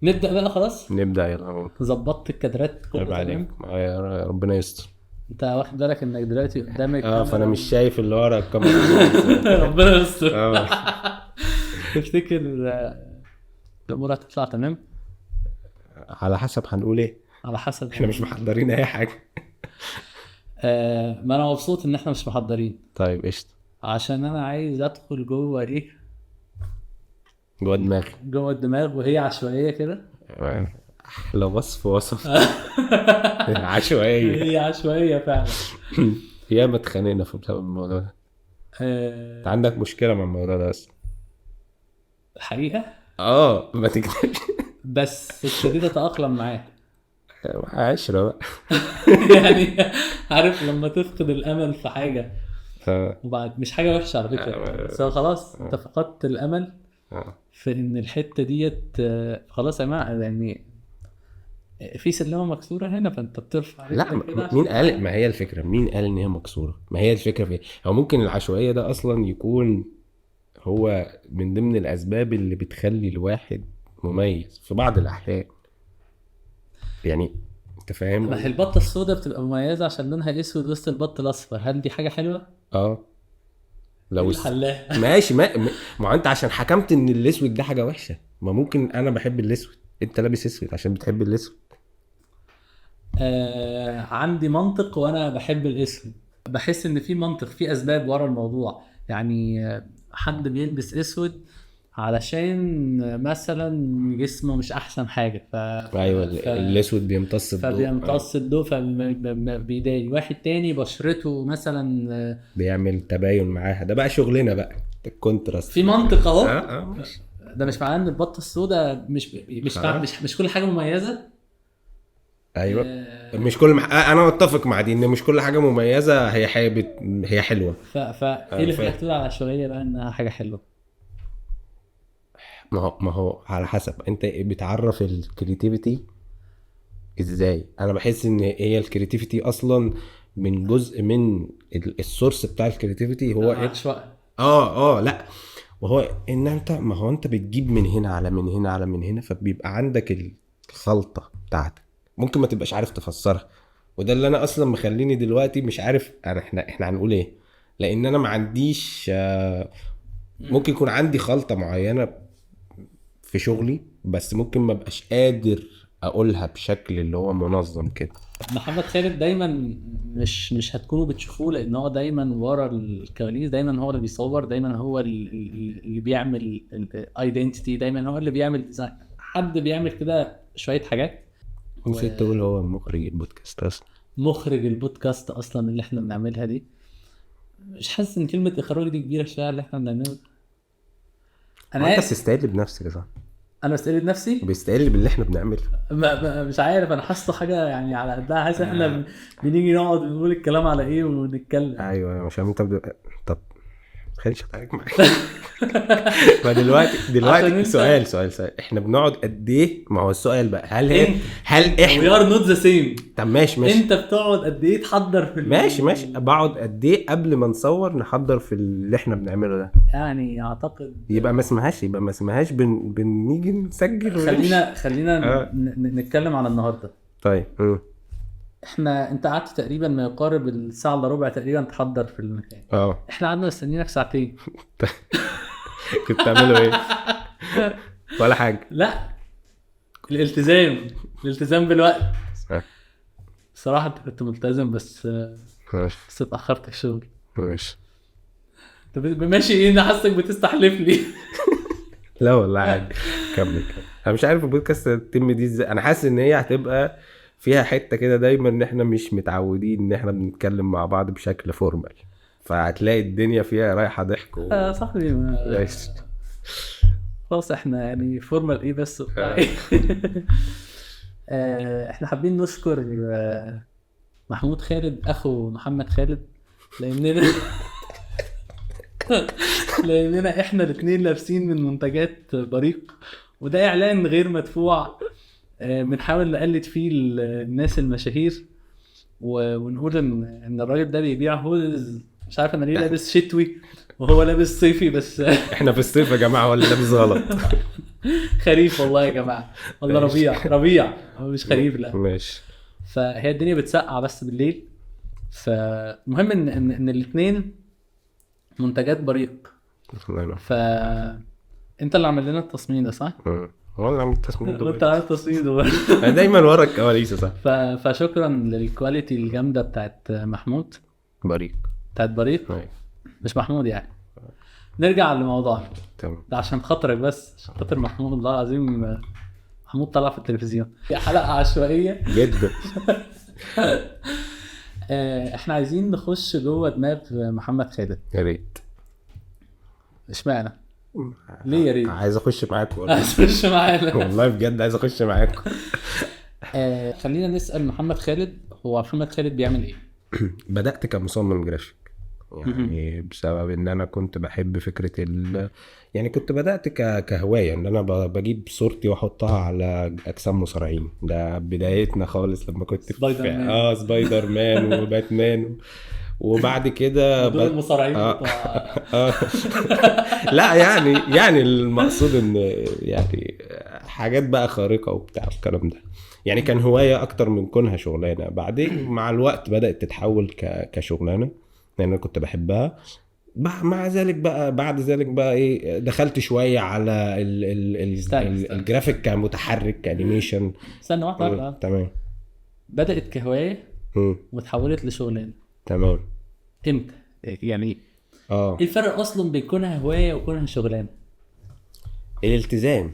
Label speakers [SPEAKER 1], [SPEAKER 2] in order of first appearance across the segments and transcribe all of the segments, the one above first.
[SPEAKER 1] نبدا بقى خلاص.
[SPEAKER 2] نبدا يلا.
[SPEAKER 1] ظبطت الكادرات
[SPEAKER 2] عيب
[SPEAKER 1] كله
[SPEAKER 2] عليك،
[SPEAKER 1] تمام.
[SPEAKER 2] يا ربنا يستر.
[SPEAKER 1] انت واخد بالك انك دلوقتي قدامك
[SPEAKER 2] فانا مش شايف اللي ورا الكاميرا.
[SPEAKER 1] ربنا يستر.
[SPEAKER 2] اه
[SPEAKER 1] تفتكر الامور هتطلع تمام؟
[SPEAKER 2] على حسب هنقول ايه،
[SPEAKER 1] على حسب.
[SPEAKER 2] احنا مش محضرين اي حاجه.
[SPEAKER 1] ما انا مبسوط ان احنا مش محضرين،
[SPEAKER 2] طيب قشطه.
[SPEAKER 1] عشان انا عايز ادخل جوه ايه،
[SPEAKER 2] جوه دماغي.
[SPEAKER 1] جوه الدماغ وهي عشوائيه كده.
[SPEAKER 2] احلى وصف عشوائيه.
[SPEAKER 1] هي عشوائيه فعلا.
[SPEAKER 2] يا ما اتخانقنا في بسبب الموضوع ده. انت عندك مشكله مع الموضوع ده اصلا؟
[SPEAKER 1] الحقيقه
[SPEAKER 2] ما تكذبش.
[SPEAKER 1] بس ابتديت اتاقلم معاه.
[SPEAKER 2] عشرة بقى.
[SPEAKER 1] يعني عارف لما تفقد الامل في حاجه،
[SPEAKER 2] آه.
[SPEAKER 1] وبعد مش حاجه وحشه على فكره، بس هو خلاص انت فقدت الامل في ان الحته ديت. خلاص يا جماعه، يعني في سلمه مكسوره هنا، فانت بترفع
[SPEAKER 2] لا
[SPEAKER 1] رجلك كده
[SPEAKER 2] مين
[SPEAKER 1] عشان
[SPEAKER 2] قال؟ ما هي الفكره، مين قال ان هي مكسوره؟ ما هي الفكره في إيه؟ او ممكن العشوائيه ده اصلا يكون هو من ضمن الاسباب اللي بتخلي الواحد مميز في بعض الاحيان. يعني انت فاهم؟
[SPEAKER 1] ما هي البطه السوداء بتبقى مميزه عشان لونها اسود وسط البط الاصفر، هل دي حاجه حلوه؟
[SPEAKER 2] لو
[SPEAKER 1] الحلاق
[SPEAKER 2] ماشي. ما انت عشان حكمت ان الاسود ده حاجه وحشه، ما ممكن انا بحب الاسود، انت لابس اسود عشان بتحب الاسود.
[SPEAKER 1] عندي منطق وانا بحب الاسود، بحس ان في منطق، في اسباب ورا الموضوع. يعني حد بيلبس اسود علشان مثلا جسمه مش احسن حاجه،
[SPEAKER 2] ايوه الاسود بيمتص الضوء،
[SPEAKER 1] فبيمتص الضوء، فبيضايق واحد تاني بشرته مثلا.
[SPEAKER 2] بيعمل تباين معاها، ده بقى شغلنا بقى، الكونتراست.
[SPEAKER 1] في منطق اهو.
[SPEAKER 2] ماشي.
[SPEAKER 1] ده مش معناه ان البطه السوداء مش كل حاجه مميزه.
[SPEAKER 2] ايوه مش كل انا متفق مع دي ان مش كل حاجه مميزه هي هي حلوه.
[SPEAKER 1] ايه اللي خلاك تقول على العشوائيه بقى انها حاجه حلوه؟
[SPEAKER 2] ما هو على حسب انت بتعرف الكرياتيفيتي ازاي. انا بحس ان هي الكرياتيفيتي اصلا من جزء من السورس بتاع الكرياتيفيتي هو ايه؟
[SPEAKER 1] عشوائي.
[SPEAKER 2] لا، وهو ان انت، ما هو انت بتجيب من هنا على من هنا على من هنا، فبيبقى عندك الخلطه بتاعتك، ممكن ما تبقاش عارف تفسرها. وده اللي انا اصلا مخليني دلوقتي مش عارف احنا هنقول ايه، لان انا ما عنديش ممكن يكون عندي خلطه معينه في شغلي، بس ممكن ما بقاش قادر اقولها بشكل اللي هو منظم كده.
[SPEAKER 1] محمد خالد دايما مش هتكونوا بتشوفوه، لان هو دايما ورا الكواليس، دايما هو اللي بيصور، دايما هو اللي بيعمل الايدنتيتي، دايما هو اللي بيعمل ديزاين، حد بيعمل كده شويه حاجات.
[SPEAKER 2] نسيت تقول هو مخرج البودكاست اصلا.
[SPEAKER 1] مخرج البودكاست اصلا اللي احنا بنعملها دي. مش حاسس ان كلمه اخراج دي كبيره شويه اللي احنا بنعمله؟
[SPEAKER 2] انت بتستقل بنفسك يا صاحبي.
[SPEAKER 1] انا بستقل بنفسي،
[SPEAKER 2] بيستقل باللي احنا بنعمله.
[SPEAKER 1] مش عارف، انا حاسه حاجه يعني على قدها، حاسس احنا بنيجي نقعد نقول الكلام على ايه ونتكلم.
[SPEAKER 2] ايوه مش انت طب خليش اتعارك معاك. ما دلوقتي سؤال احنا بنقعد قد ايه؟ ما هو السؤال بقى، هل احنا
[SPEAKER 1] we are not the same.
[SPEAKER 2] طب ماشي
[SPEAKER 1] انت بتقعد قد ايه تحضر في
[SPEAKER 2] ماشي بقعد قد ايه قبل ما نصور نحضر في اللي احنا بنعمله ده؟
[SPEAKER 1] يعني اعتقد
[SPEAKER 2] يبقى ما اسمهاش بنيجي نسجل
[SPEAKER 1] خلينا نتكلم على النهارده.
[SPEAKER 2] طيب
[SPEAKER 1] انت قعدت تقريبا ما يقارب الساعه الا ربع تقريبا تحضر في المكان. احنا قعدنا مستنيينك ساعتين.
[SPEAKER 2] كنت تعملوا ايه؟ ولا حاجه.
[SPEAKER 1] لا، الالتزام بالوقت. صراحه انت كنت ملتزم، بس اتاخرت في الشغل.
[SPEAKER 2] ماشي.
[SPEAKER 1] طب ماشي، ايه انا حاسك بتستحلف لي.
[SPEAKER 2] لا والله عادي. كمل. انا مش عارف البودكاست التم دي ازاي، انا حاسس ان هي هتبقى فيها حته كده دايما ان احنا مش متعودين ان احنا بنتكلم مع بعض بشكل فورمال، فهتلاقي الدنيا فيها رايحه ضحك
[SPEAKER 1] صاحبي خلاص احنا يعني فورمال ايه بس احنا حابين نشكر محمود خالد اخو محمد خالد، لاننا احنا الاثنين لابسين من منتجات بريق، وده اعلان غير مدفوع. بنحاول نقلد فيه الناس المشاهير، ونقول ان الراجل ده بيبيع هوز، مش عارف انا ليه لابس شتوي وهو لابس صيفي، بس
[SPEAKER 2] احنا في الصيف يا جماعه ولا لابس غلط؟
[SPEAKER 1] خريف والله يا جماعه، والله
[SPEAKER 2] ماشي.
[SPEAKER 1] ربيع هو مش خريف لا.
[SPEAKER 2] ماشي.
[SPEAKER 1] فهي الدنيا بتسقع بس بالليل. فمهم ان الاثنين منتجات بريق.
[SPEAKER 2] الله ينور.
[SPEAKER 1] انت اللي عامل لنا التصميم ده صح؟
[SPEAKER 2] هو انا عملت تصميم
[SPEAKER 1] انت
[SPEAKER 2] ده.
[SPEAKER 1] عامل التصميم ده
[SPEAKER 2] انا دايما ورا الكواليس صح.
[SPEAKER 1] فشكرا للكواليتي الجامده بتاعت محمود،
[SPEAKER 2] بريق.
[SPEAKER 1] بتاعت بريق،
[SPEAKER 2] أيوة.
[SPEAKER 1] مش محمود يعني. نرجع لموضوعنا
[SPEAKER 2] تمام.
[SPEAKER 1] ده عشان خاطرك بس، عشان خاطر محمود الله العظيم. محمود طلع في التلفزيون في حلقه عشوائيه.
[SPEAKER 2] جدا.
[SPEAKER 1] احنا عايزين نخش جوه دماغ محمد خالد.
[SPEAKER 2] يا ريت.
[SPEAKER 1] اشمعنى؟ ليه يا ريت؟
[SPEAKER 2] عايز اخش معاك والله.
[SPEAKER 1] عايز تخش معانا؟
[SPEAKER 2] والله بجد عايز اخش معاك.
[SPEAKER 1] خلينا نسأل محمد خالد، هو محمد خالد بيعمل ايه؟
[SPEAKER 2] بدأت كمصمم جرافيك يعني بسبب ان انا كنت بحب فكرة يعني كنت بدأت كهواية ان انا بجيب صورتي واحطها على اجسام مصارعين. ده بدايتنا خالص لما كنت
[SPEAKER 1] سبايدر مان.
[SPEAKER 2] سبايدر مان وباتمان. وبعد كده
[SPEAKER 1] دول المصارعين
[SPEAKER 2] آه. لا يعني المقصود ان يعني حاجات بقى خارقة وبتاع الكلام ده. يعني كان هواية اكتر من كونها شغلانة. بعدين مع الوقت بدأت تتحول كشغلانة لان انا كنت بحبها. مع ذلك بقى بعد ذلك بقى ايه دخلت شوية على
[SPEAKER 1] استنى.
[SPEAKER 2] الجرافيك كمتحرك كانيميشن.
[SPEAKER 1] استنى واحدة.
[SPEAKER 2] تمام.
[SPEAKER 1] بدأت كهواية وتحولت لشغلانة.
[SPEAKER 2] تمام.
[SPEAKER 1] امتى؟ يعني ايه الفرق اصلا بين كونها هواية وكونها شغلانة؟
[SPEAKER 2] الالتزام.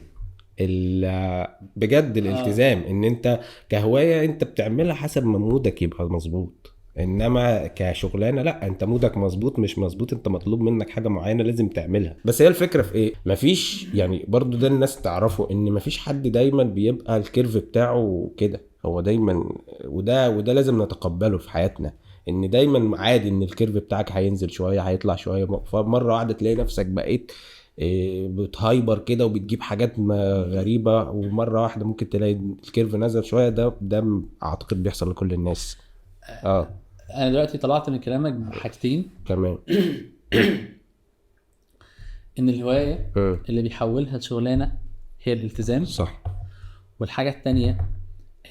[SPEAKER 2] بجد الالتزام. ان انت كهواية انت بتعملها حسب ما مودك يبقى مظبوط، انما كشغلانه لا، انت مودك مظبوط مش مظبوط، انت مطلوب منك حاجه معينه لازم تعملها. بس هي الفكره في ايه، مفيش يعني برضو ده الناس تعرفه ان مفيش حد دايما بيبقى الكيرف بتاعه كده. هو دايما وده لازم نتقبله في حياتنا، ان دايما عادي ان الكيرف بتاعك هينزل شويه هيطلع شويه. فمره واحده تلاقي نفسك بقيت بتهايبر كده وبتجيب حاجات غريبه، ومره واحده ممكن تلاقي الكيرف نزل شويه. ده اعتقد بيحصل لكل الناس.
[SPEAKER 1] انا دلوقتي طلعت من كلامك بحاجتين
[SPEAKER 2] كمان.
[SPEAKER 1] ان الهواية اللي بيحولها لشغلانة هي الالتزام،
[SPEAKER 2] صح.
[SPEAKER 1] والحاجة التانية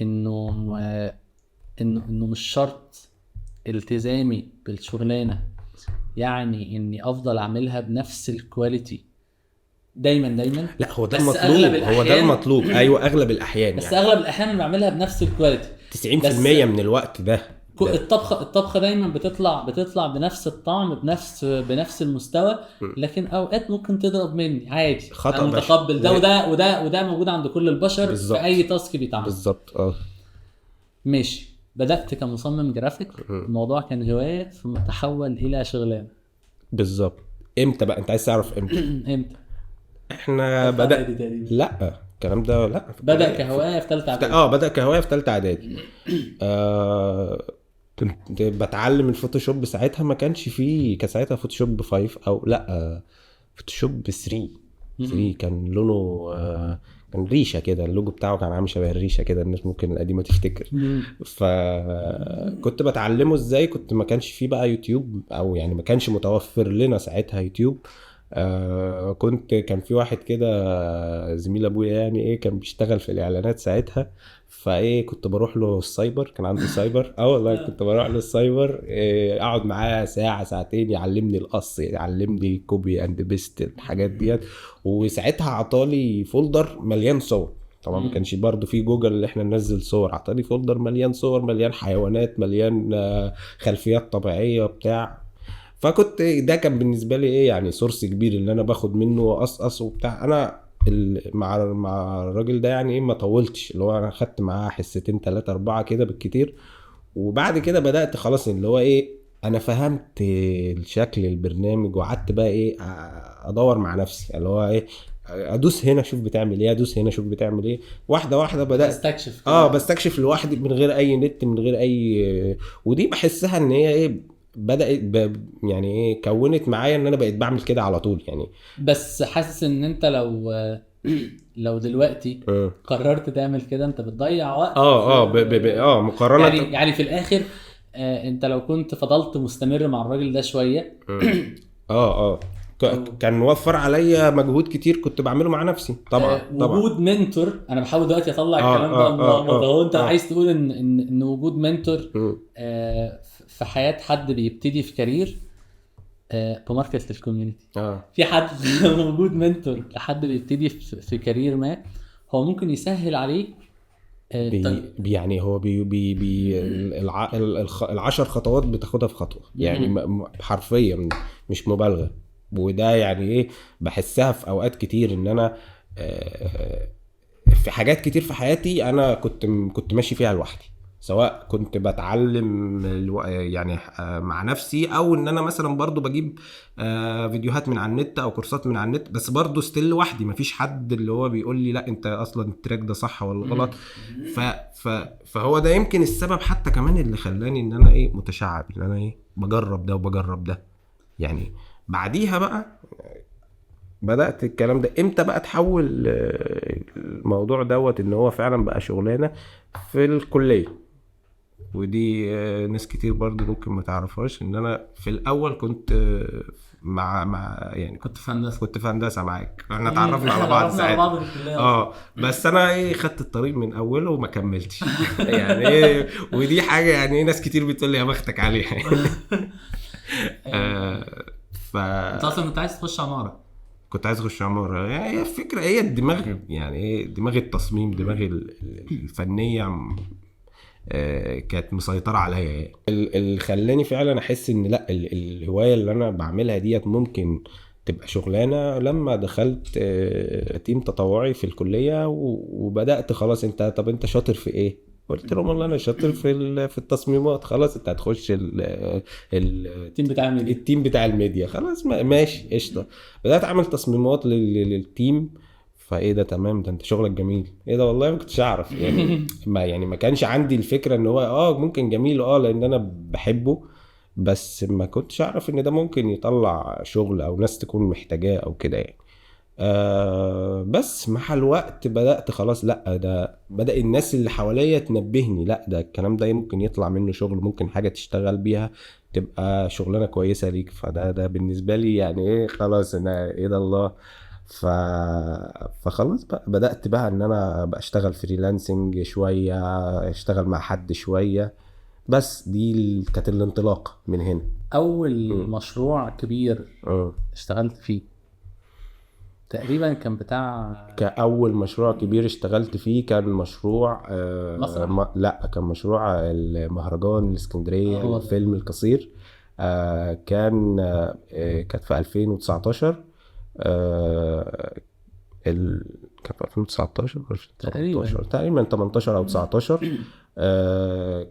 [SPEAKER 1] انه مش شرط التزامي بالشغلانة يعني اني افضل اعملها بنفس الكواليتي دايما.
[SPEAKER 2] لا هو ده
[SPEAKER 1] بس
[SPEAKER 2] المطلوب. هو ده المطلوب. ايوه اغلب الاحيان
[SPEAKER 1] بس
[SPEAKER 2] يعني.
[SPEAKER 1] اغلب الاحيان انا بعملها بنفس الكواليتي
[SPEAKER 2] 90% من الوقت ده.
[SPEAKER 1] الطبخه دايما بتطلع بنفس الطعم بنفس المستوى. لكن اوقات ممكن تضرب مني عادي،
[SPEAKER 2] خطأ
[SPEAKER 1] انا متقبل ده. وده موجود عند كل البشر بالزبط. في اي تاسك بيتعمل
[SPEAKER 2] بالظبط.
[SPEAKER 1] ماشي. بدأت كمصمم جرافيك، الموضوع كان هواية ثم تحول الى شغلانه.
[SPEAKER 2] بالظبط. امتى بقى انت عايز تعرف امتى؟
[SPEAKER 1] امتى
[SPEAKER 2] احنا لا الكلام ده لا.
[SPEAKER 1] بدأ كهواية في ثالثه اعدادي.
[SPEAKER 2] بدأ كهواية في ثالثه اعدادي. كنت بتعلم الفوتوشوب ساعتها. ما كانش فيه كساعتها فوتوشوب 5 او لا فوتوشوب 3 كان لونه كان ريشه كده. اللوجو بتاعه كان عامل شبه الريشه كده، الناس ممكن القديمه تفتكر. فكنت بتعلمه ازاي. كنت ما كانش فيه بقى يوتيوب، او يعني ما كانش متوفر لنا ساعتها يوتيوب. كان في واحد كده زميل ابويا يعني ايه كان بيشتغل في الاعلانات ساعتها. فايه كنت بروح له السايبر، كان عنده سايبر. والله كنت بروح له السايبر اقعد معاه ساعه ساعتين يعلمني القص، يعلمني كوبي اند بيست الحاجات ديت. وساعتها عطالي فولدر مليان صور. طبعا ما كانش برضو في جوجل اللي احنا ننزل صور. عطاني فولدر مليان صور، مليان حيوانات، مليان خلفيات طبيعيه بتاع. فكنت ده كان بالنسبه لي ايه يعني سورس كبير اللي انا باخد منه واقصقص وبتاع. انا مع الراجل ده يعني ايه ما طولتش، اللي هو انا خدت معاه حصتين 3 4 كده بالكتير. وبعد كده بدات خلاص اللي هو ايه انا فهمت الشكل البرنامج، وقعدت بقى ايه ادور مع نفسي اللي هو ايه ادوس هنا شوف بتعمل ايه، ادوس هنا شوف بتعمل ايه. واحده واحده بدات بستكشف لوحدي من غير اي نت، من غير اي. ودي بحسها ان هي ايه بدات يعني ايه كونت معايا ان انا بقيت بعمل كده على طول يعني.
[SPEAKER 1] بس حاسس ان انت لو دلوقتي قررت تعمل كده انت بتضيع وقت.
[SPEAKER 2] مقارنه
[SPEAKER 1] يعني في الاخر انت لو كنت فضلت مستمر مع الراجل ده شويه
[SPEAKER 2] كان وفر عليا مجهود كتير كنت بعمله مع نفسي طبعا.
[SPEAKER 1] وجود منتور، انا بحاول دلوقتي اطلع الكلام ده ملخبط. هو انت عايز تقول ان وجود منتور في حياه حد بيبتدي في كارير بماركت للكوميونتي. في حد وجود منتور لحد بيبتدي في كارير ما، هو ممكن يسهل عليك
[SPEAKER 2] يعني هو العشر خطوات بتاخدها في خطوة يعني حرفيا مش مبالغة. وده يعني ايه بحسها في اوقات كتير ان انا في حاجات كتير في حياتي انا كنت ماشي فيها لوحدي، سواء كنت بتعلم يعني مع نفسي او ان انا مثلا برضو بجيب فيديوهات من على النت او كورسات من على النت، بس برضو ستيل لوحدي، مفيش حد اللي هو بيقول لي لا انت اصلا التراك ده صح ولا غلط. فهو ده يمكن السبب حتى كمان اللي خلاني ان انا ايه متشعب، ان انا ايه بجرب ده وبجرب ده. يعني بعديها بقى بدأت الكلام ده امتى بقى تحول الموضوع دوت ان هو فعلا بقى شغلانة في الكلية. ودي ناس كتير برضو ممكن ما تعرفهاش ان انا في الاول كنت مع يعني
[SPEAKER 1] كنت في
[SPEAKER 2] هندسة معاك، احنا اتعرفنا على بعض ساعتها. بس انا ايه خدت الطريق من اوله وما كملتش يعني ايه، ودي حاجة يعني ناس كتير بتقول لي يا بختك عليها.
[SPEAKER 1] انت اصلا كنت عايز تخش عمارة؟
[SPEAKER 2] كنت عايز اخش عمارة. يعني هي الفكرة هي الدماغ، يعني ايه دماغ التصميم، دماغ الفنية كانت مسيطرة عليا. يعني اللي خلاني فعلا احس ان لا الهواية اللي انا بعملها ديت ممكن تبقى شغلانة لما دخلت تيم تطوعي في الكلية وبدأت خلاص طب انت شاطر في ايه؟ قلت لهم والله انا شاطر في التصميمات. خلاص انت هتخش التيم بتاع الميديا. خلاص ماشي قشطه. بدات اعمل تصميمات للتيم. فايه ده تمام، ده انت شغلك جميل. ايه ده والله ما كنتش اعرف يعني ما كانش عندي الفكره ان هو ممكن جميل لان انا بحبه، بس ما كنتش اعرف ان ده ممكن يطلع شغل او ناس تكون محتاجاه او كده يعني. بس مع الوقت بدأت خلاص لا ده بدأ الناس اللي حواليا تنبهني لا ده الكلام ده ممكن يطلع منه شغل، ممكن حاجة تشتغل بيها تبقى شغلانة كويسة ليك. ده بالنسبة لي يعني ايه خلاص انا ايه ده الله. فخلاص بقى بدأت بقى ان انا بشتغل فريلانسنج شوية، اشتغل مع حد شوية. بس دي كانت الانطلاقة من هنا.
[SPEAKER 1] اول مشروع كبير اشتغلت فيه تقريبا كان بتاع
[SPEAKER 2] كأول مشروع كبير اشتغلت فيه كان مشروع لا كان مشروع المهرجان الاسكندرية الفيلم القصير. كانت في 2019 كان في 2019 تقريبا 18 او 19.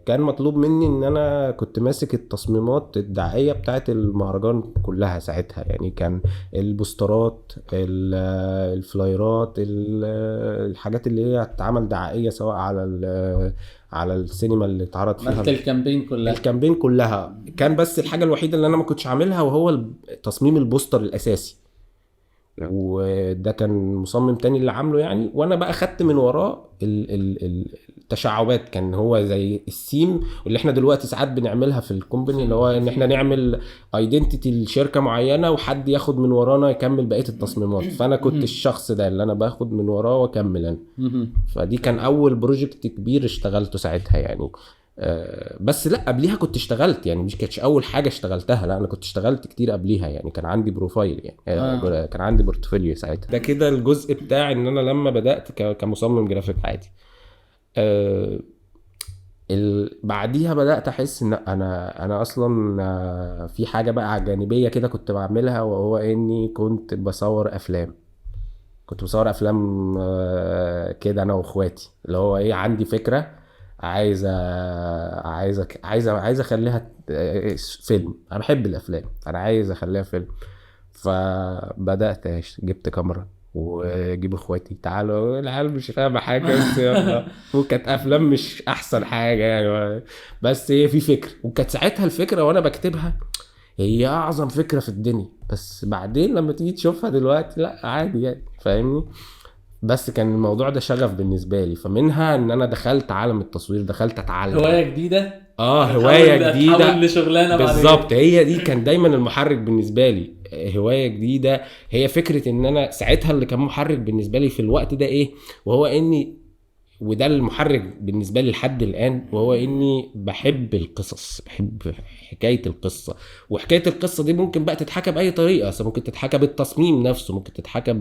[SPEAKER 2] كان مطلوب مني ان انا كنت ماسك التصميمات الدعائيه بتاعت المهرجان كلها ساعتها. يعني كان البوسترات، الفلايرات، الحاجات اللي هي هتتعمل دعائيه سواء على السينما اللي اتعرض فيها الكامبين كلها. كان بس الحاجه الوحيده اللي انا ما كنتش عاملها وهو تصميم البوستر الاساسي، وده كان مصمم تاني اللي عامله يعني. وانا بقى خدت من وراه التشعبات. كان هو زي السيم اللي احنا دلوقتي ساعات بنعملها في الكومباني، اللي هو ان احنا نعمل ايدنتيتي لشركه معينه وحد ياخد من ورانا يكمل بقيه التصميمات. فانا كنت الشخص ده اللي انا باخد من وراه واكمل انا. فدي كان اول بروجكت كبير اشتغلته ساعتها يعني. بس لا قبليها كنت اشتغلت، يعني مش كانتش اول حاجه اشتغلتها، لا انا كنت اشتغلت كتير قبليها. يعني كان عندي بروفايل يعني كان عندي بورتفوليو ساعتها. ده كده الجزء بتاع ان انا لما بدات كمصمم جرافيك عادي. بعديها بدات احس ان انا اصلا في حاجه بقى جانبيه كده كنت بعملها، وهو اني كنت بصور افلام كده انا واخواتي. اللي هو ايه عندي فكره عايز اخليها فيلم. انا بحب الافلام، انا عايز اخليها فيلم. فبدات جبت كاميرا وجيب اخواتي تعالوا العيال مش فاهمه حاجه بس يلا. وكانت افلام مش احسن حاجه يعني، بس هي في فكره. وكانت ساعتها الفكره وانا بكتبها هي اعظم فكره في الدنيا، بس بعدين لما تيجي تشوفها دلوقتي لا عادي يعني فاهمني. بس كان الموضوع ده شغف بالنسبه لي، فمنها ان انا دخلت عالم التصوير، دخلت اتعلم
[SPEAKER 1] هوايه جديده،
[SPEAKER 2] هوايه جديده
[SPEAKER 1] تحول لشغلانه بعد
[SPEAKER 2] بالظبط. هي دي كان دايما المحرك بالنسبه لي، هوايه جديده. هي فكره ان انا ساعتها اللي كان محرك بالنسبه لي في الوقت ده ايه، وهو اني، وده المحرك بالنسبه لي لحد الان، وهو اني بحب القصص، بحب حكايه القصه. وحكايه القصه دي ممكن بقى تتحكى باي طريقه، ممكن تتحكى بالتصميم نفسه، ممكن تتحكى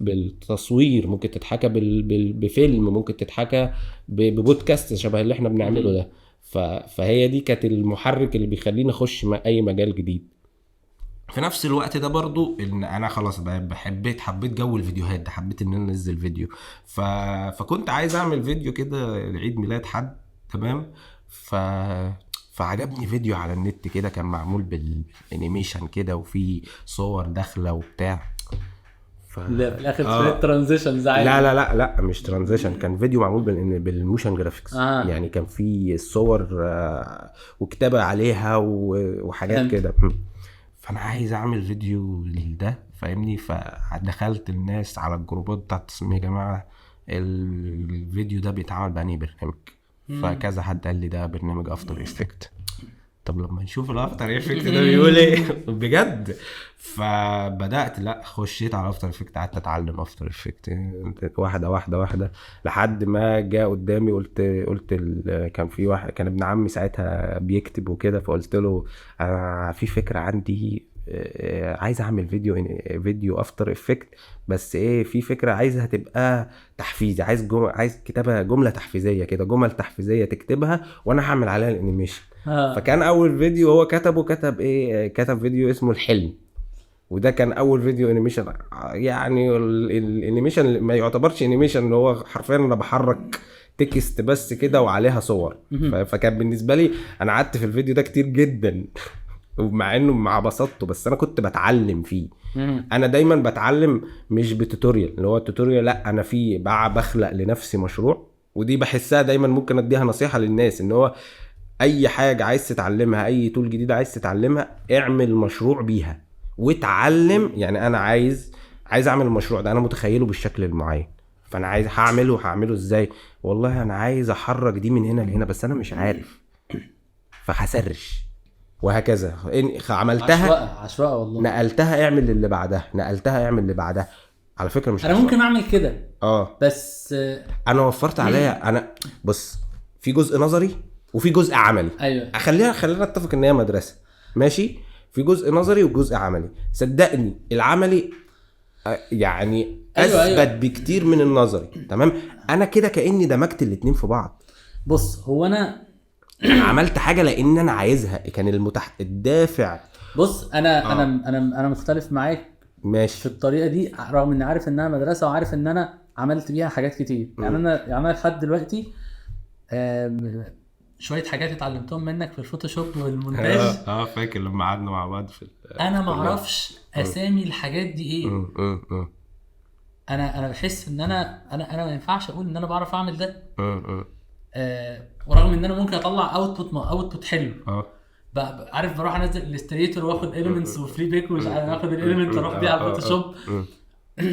[SPEAKER 2] بالتصوير، ممكن تتحكى بفيلم، ممكن تتحكى ببودكاست شبه اللي احنا بنعمله ده. فهي دي كانت المحرك اللي بيخليني اخش اي مجال جديد. في نفس الوقت ده برضو ان انا خلاص حبيت جو الفيديوهات ده، حبيت ان انا انزل فيديو. فكنت عايز اعمل فيديو كده لعيد ميلاد حد، تمام. فعجبني فيديو على النت كده كان معمول بالانيميشن كده، وفي صور داخله وبتاع.
[SPEAKER 1] لا في الاخر شويه ترانزيشنز عادي.
[SPEAKER 2] لا مش ترانزيشن، كان فيديو معمول بالموشن جرافيكس. يعني كان في الصور وكتابه عليها وحاجات كده. فانا عايز اعمل فيديو لده، فاهمني. فدخلت الناس على الجروبات بتاعت التصميم، يا جماعه الفيديو ده بيتعمل بأنهي برنامج؟ فكذا حد قال لي ده برنامج افتر افكت. طب لما نشوف الافتر افكت ده بيقول ايه بجد. فبدات لا خشيت على افتر افكت، قعدت اتعلم افتر افكت واحده لحد ما جاء قدامي. قلت كان في واحد كان ابن عمي ساعتها بيكتب وكده، فقلت له انا في فكره عندي، عايز اعمل فيديو افتر افكت، بس ايه، في فكره عايزها تبقى تحفيزي، عايز كتابه جمله تحفيزيه كده، جمل تحفيزيه تكتبها وانا هعمل عليها الانيميشن. فكان اول فيديو هو كتب ايه، كتب فيديو اسمه الحلم. وده كان اول فيديو انيميشن. يعني الانيميشن ما يعتبرش انيميشن، اللي هو حرفيا انا بحرك تكست بس كده وعليها صور. فكان بالنسبه لي انا قعدت في الفيديو ده كتير جدا ومع انه مع بساطته، بس انا كنت بتعلم فيه. انا دايما بتعلم مش بتوتوريال، اللي هو التوتوريال لا، انا فيه بخلق لنفسي مشروع. ودي بحسها دايما ممكن اديها نصيحه للناس، ان هو اي حاجه عايز تتعلمها، اي تول جديده عايز تتعلمها، اعمل مشروع بيها وتعلم. يعني انا عايز اعمل المشروع ده، انا متخيله بالشكل المعين، فانا عايز هعمله ازاي. والله انا عايز احرك دي من هنا لهنا، بس انا مش عارف، فهسرش وهكذا. عملتها
[SPEAKER 1] عشوائي والله.
[SPEAKER 2] نقلتها اعمل اللي بعدها. على فكره مش
[SPEAKER 1] انا ممكن اعمل كده بس
[SPEAKER 2] انا وفرت عليا. انا بص، في جزء نظري وفي جزء عملي.
[SPEAKER 1] ايوه
[SPEAKER 2] خلينا نتفق ان هي مدرسه، ماشي. في جزء نظري وجزء عملي. صدقني العملي يعني اثبت بكتير من النظري، تمام. انا كده كاني دمجت الاتنين في بعض.
[SPEAKER 1] بص هو انا
[SPEAKER 2] عملت حاجه لان انا عايزها، كان الدافع.
[SPEAKER 1] بص انا مختلف معاك
[SPEAKER 2] ماشي
[SPEAKER 1] في الطريقه دي، رغم اني عارف انها مدرسه وعارف ان انا عملت بيها حاجات كتير. يعني انا لحد دلوقتي شويه حاجات اتعلمتهم منك في الفوتوشوب والمونتاج.
[SPEAKER 2] فاكر لما قعدنا مع بعض في
[SPEAKER 1] انا ما اعرفش اسامي الحاجات دي ايه. انا بحس ان انا ما ينفعش اقول ان انا بعرف اعمل ده. ورغم ان انا ممكن اطلع اوتبوت حلو. عارف بروح انزل الاستريتور واخد اليمنتس وفري بيك ومش عارف اخد الاليمنت اروح بيه على الفوتوشوب.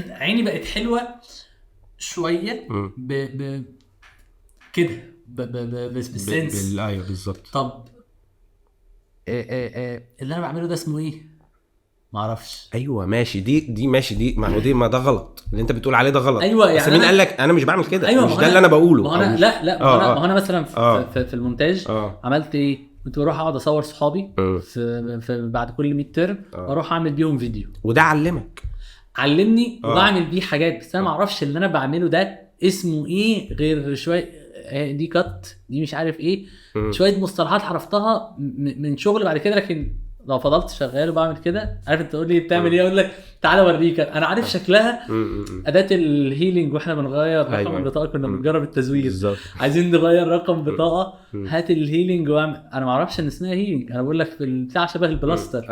[SPEAKER 1] عيني بقت حلوه شويه كده بالسنس.
[SPEAKER 2] ايوه بالظبط.
[SPEAKER 1] طب اللي انا بعمله ده اسمه ايه؟ ما اعرفش.
[SPEAKER 2] ايوه ماشي، دي ماشي، دي ما هو دي ما ده غلط اللي انت بتقول عليه، ده غلط.
[SPEAKER 1] ايوه يعني
[SPEAKER 2] بس مين قال لك انا مش بعمل كده؟
[SPEAKER 1] أيوة
[SPEAKER 2] مش ده اللي انا بقوله.
[SPEAKER 1] ما انا لا ما انا مثلا في المونتاج عملت ايه؟ كنت بروح اقعد اصور صحابي في بعد كل 100 ترم اروح اعمل بيهم فيديو.
[SPEAKER 2] وده علمني
[SPEAKER 1] وبعمل بيه حاجات، بس انا ما اعرفش اللي انا بعمله ده اسمه ايه، غير شويه دي كات، دي مش عارف ايه، شويه مصطلحات عرفتها من شغل بعد كده. لكن لو فضلت شغال وبعمل كده، عارف انت تقول لي بتعمل ايه، اقول لك تعالى اوريك. انا عارف شكلها اداه الهيلينج، واحنا بنغير رقم البطاقه كنا بنجرب التزوير، عايزين نغير رقم بطاقه، هات الهيلينج واعمل. انا ما اعرفش ان اسمها هيلينج، انا بقول لك في البتاع شبه البلاستر.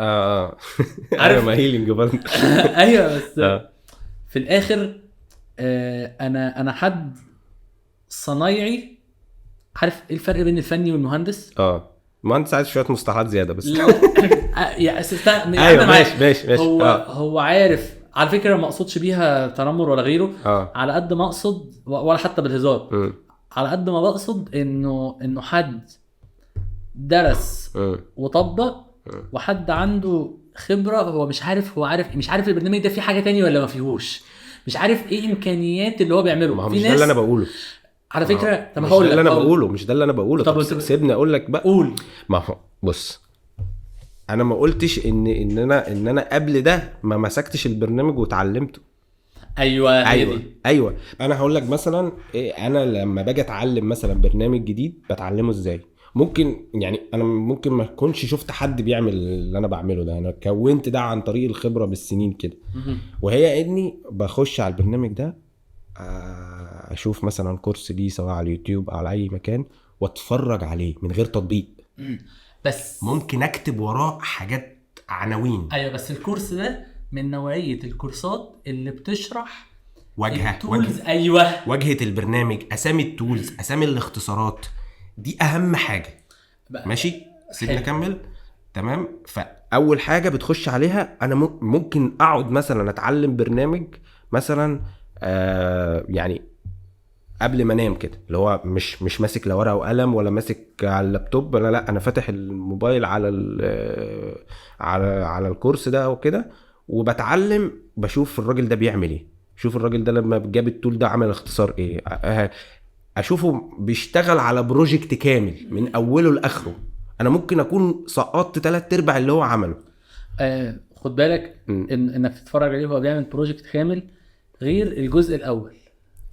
[SPEAKER 2] عارف ما هيلينج برضه.
[SPEAKER 1] ايوه بس في الاخر انا حد صنايعي. عارف ايه الفرق بين الفني والمهندس؟
[SPEAKER 2] المهندس عايز شويه مصطلحات زياده بس.
[SPEAKER 1] يا
[SPEAKER 2] ايوه ماشي
[SPEAKER 1] هو عارف على فكره ما اقصدش بيها تنمر ولا غيره، على قد ما اقصد ولا حتى بالهزار، على قد ما بقصد انه حد درس وطبق، وحد عنده خبره، هو مش عارف البرنامج ده فيه حاجه تانية ولا ما فيهوش، مش عارف ايه امكانيات اللي هو بيعمله.
[SPEAKER 2] ما هو مش ده اللي انا بقوله
[SPEAKER 1] على فكره. طب
[SPEAKER 2] هقول لك مش ده اللي انا بقوله.
[SPEAKER 1] طب
[SPEAKER 2] سيبني اقول لك بقى.
[SPEAKER 1] قول.
[SPEAKER 2] ما هو بص، انا ما قلتش ان انا قبل ده ما مسكتش البرنامج وتعلمته. ايوه انا هقول لك مثلا إيه، انا لما باجي اتعلم مثلا برنامج جديد بتعلمه ازاي. ممكن يعني انا ممكن ما اكونش شفت حد بيعمل اللي انا بعمله ده، انا كونت ده عن طريق الخبره بالسنين كده. وهي اني بخش على البرنامج ده، اشوف مثلا كورس ليه سواء على اليوتيوب او على اي مكان واتفرج عليه من غير تطبيق.
[SPEAKER 1] بس
[SPEAKER 2] ممكن اكتب وراه حاجات عناوين.
[SPEAKER 1] ايوه بس الكورس ده من نوعيه الكورسات اللي بتشرح
[SPEAKER 2] واجهه.
[SPEAKER 1] ايوه
[SPEAKER 2] واجهه البرنامج، اسامي التولز، اسامي الاختصارات، دي اهم حاجه. ماشي سيبنا نكمل. تمام. فاول حاجه بتخش عليها، انا ممكن اقعد مثلا اتعلم برنامج مثلا يعني قبل ما انام كده، اللي هو مش ماسك لا ورقه وقلم ولا ماسك على اللابتوب، انا فاتح الموبايل على الكورس ده وكده، وبتعلم، بشوف الراجل ده بيعمل ايه، شوف الراجل ده لما جاب التول ده عمل اختصار ايه، اشوفه بيشتغل على بروجكت كامل من اوله لاخره. انا ممكن اكون سقطت 3/4 اللي هو عمله.
[SPEAKER 1] خد بالك انك تتفرج عليه وهو بيعمل بروجكت كامل غير الجزء الاول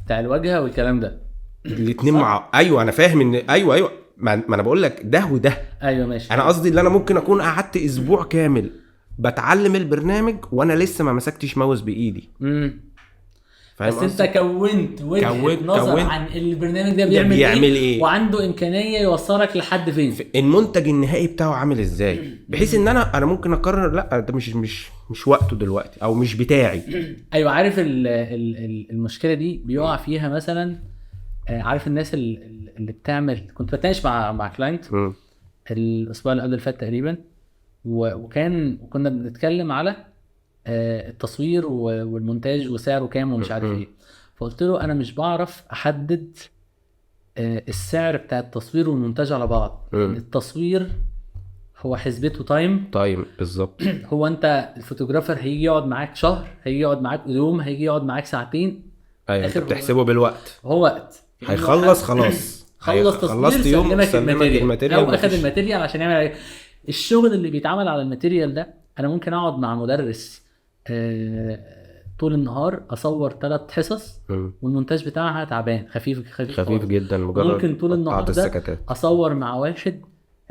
[SPEAKER 1] بتاع الواجهه والكلام ده.
[SPEAKER 2] الاثنين مع ايوه انا فاهم ان ايوه ما انا بقول لك ده وده.
[SPEAKER 1] ايوه ماشي.
[SPEAKER 2] انا قصدي اللي انا ممكن اكون قعدت اسبوع كامل بتعلم البرنامج وانا لسه ما مسكتش ماوس بايدي.
[SPEAKER 1] بس انت كونت وجهة نظر عن البرنامج ده بيعمل ايه وعنده امكانيه يوصلك لحد فين،
[SPEAKER 2] المنتج النهائي بتاعه عامل ازاي، بحيث ان انا ممكن اقرر لا ده مش وقته دلوقتي او مش بتاعي.
[SPEAKER 1] ايوه عارف المشكله دي بيقع فيها مثلا. عارف الناس اللي بتعمل، كنت بتناقش مع كلاينت الاسبوع اللي قبل اللي فات تقريبا، وكنا بنتكلم على التصوير والمونتاج وسعره كام ومش عارف ايه. فقلت له انا مش بعرف احدد السعر بتاع التصوير والمونتاج على بعض. التصوير هو حسبته تايم
[SPEAKER 2] بالظبط.
[SPEAKER 1] هو انت الفوتوغرافر هيجي يقعد معاك شهر، هيجي يقعد معاك يوم، هيجي يقعد معاك ساعتين.
[SPEAKER 2] ايوه انت بتحسبه بالوقت.
[SPEAKER 1] هو وقت
[SPEAKER 2] هيخلص خلاص
[SPEAKER 1] خلصت يوم الماتيريال او اخذ الماتيريال عشان يعمل الشغل اللي بيتعمل على الماتيريال ده. انا ممكن اقعد مع مدرس طول النهار اصور 3 حصص والمونتاج بتاعها تعبان خفيف جدا. ممكن طول النهار ده اصور مع واحد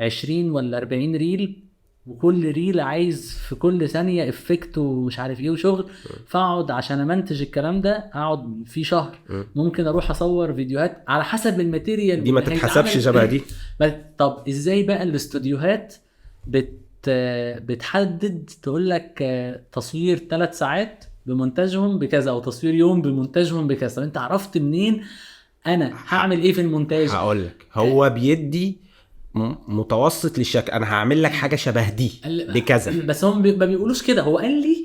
[SPEAKER 1] 20 ولا 40 ريل، وكل ريل عايز في كل ثانيه افكت ومش عارف ايه وشغل. فاقعد عشان امنتج الكلام ده اقعد فيه شهر. ممكن اروح اصور فيديوهات على حسب الماتيريال
[SPEAKER 2] دي ما تتحسبش شبه دي.
[SPEAKER 1] طب ازاي بقى الاستوديوهات بتحدد تقول لك تصوير 3 ساعات بمونتاجهم بكذا، او تصوير يوم بمونتاجهم بكذا؟ طب انت عرفت منين انا هعمل ايه في المونتاج؟
[SPEAKER 2] هقول لك هو بيدي متوسط للشكل، انا هعمل لك حاجه شبه دي بكذا.
[SPEAKER 1] بس هم ما بيقولوش كده، هو قال لي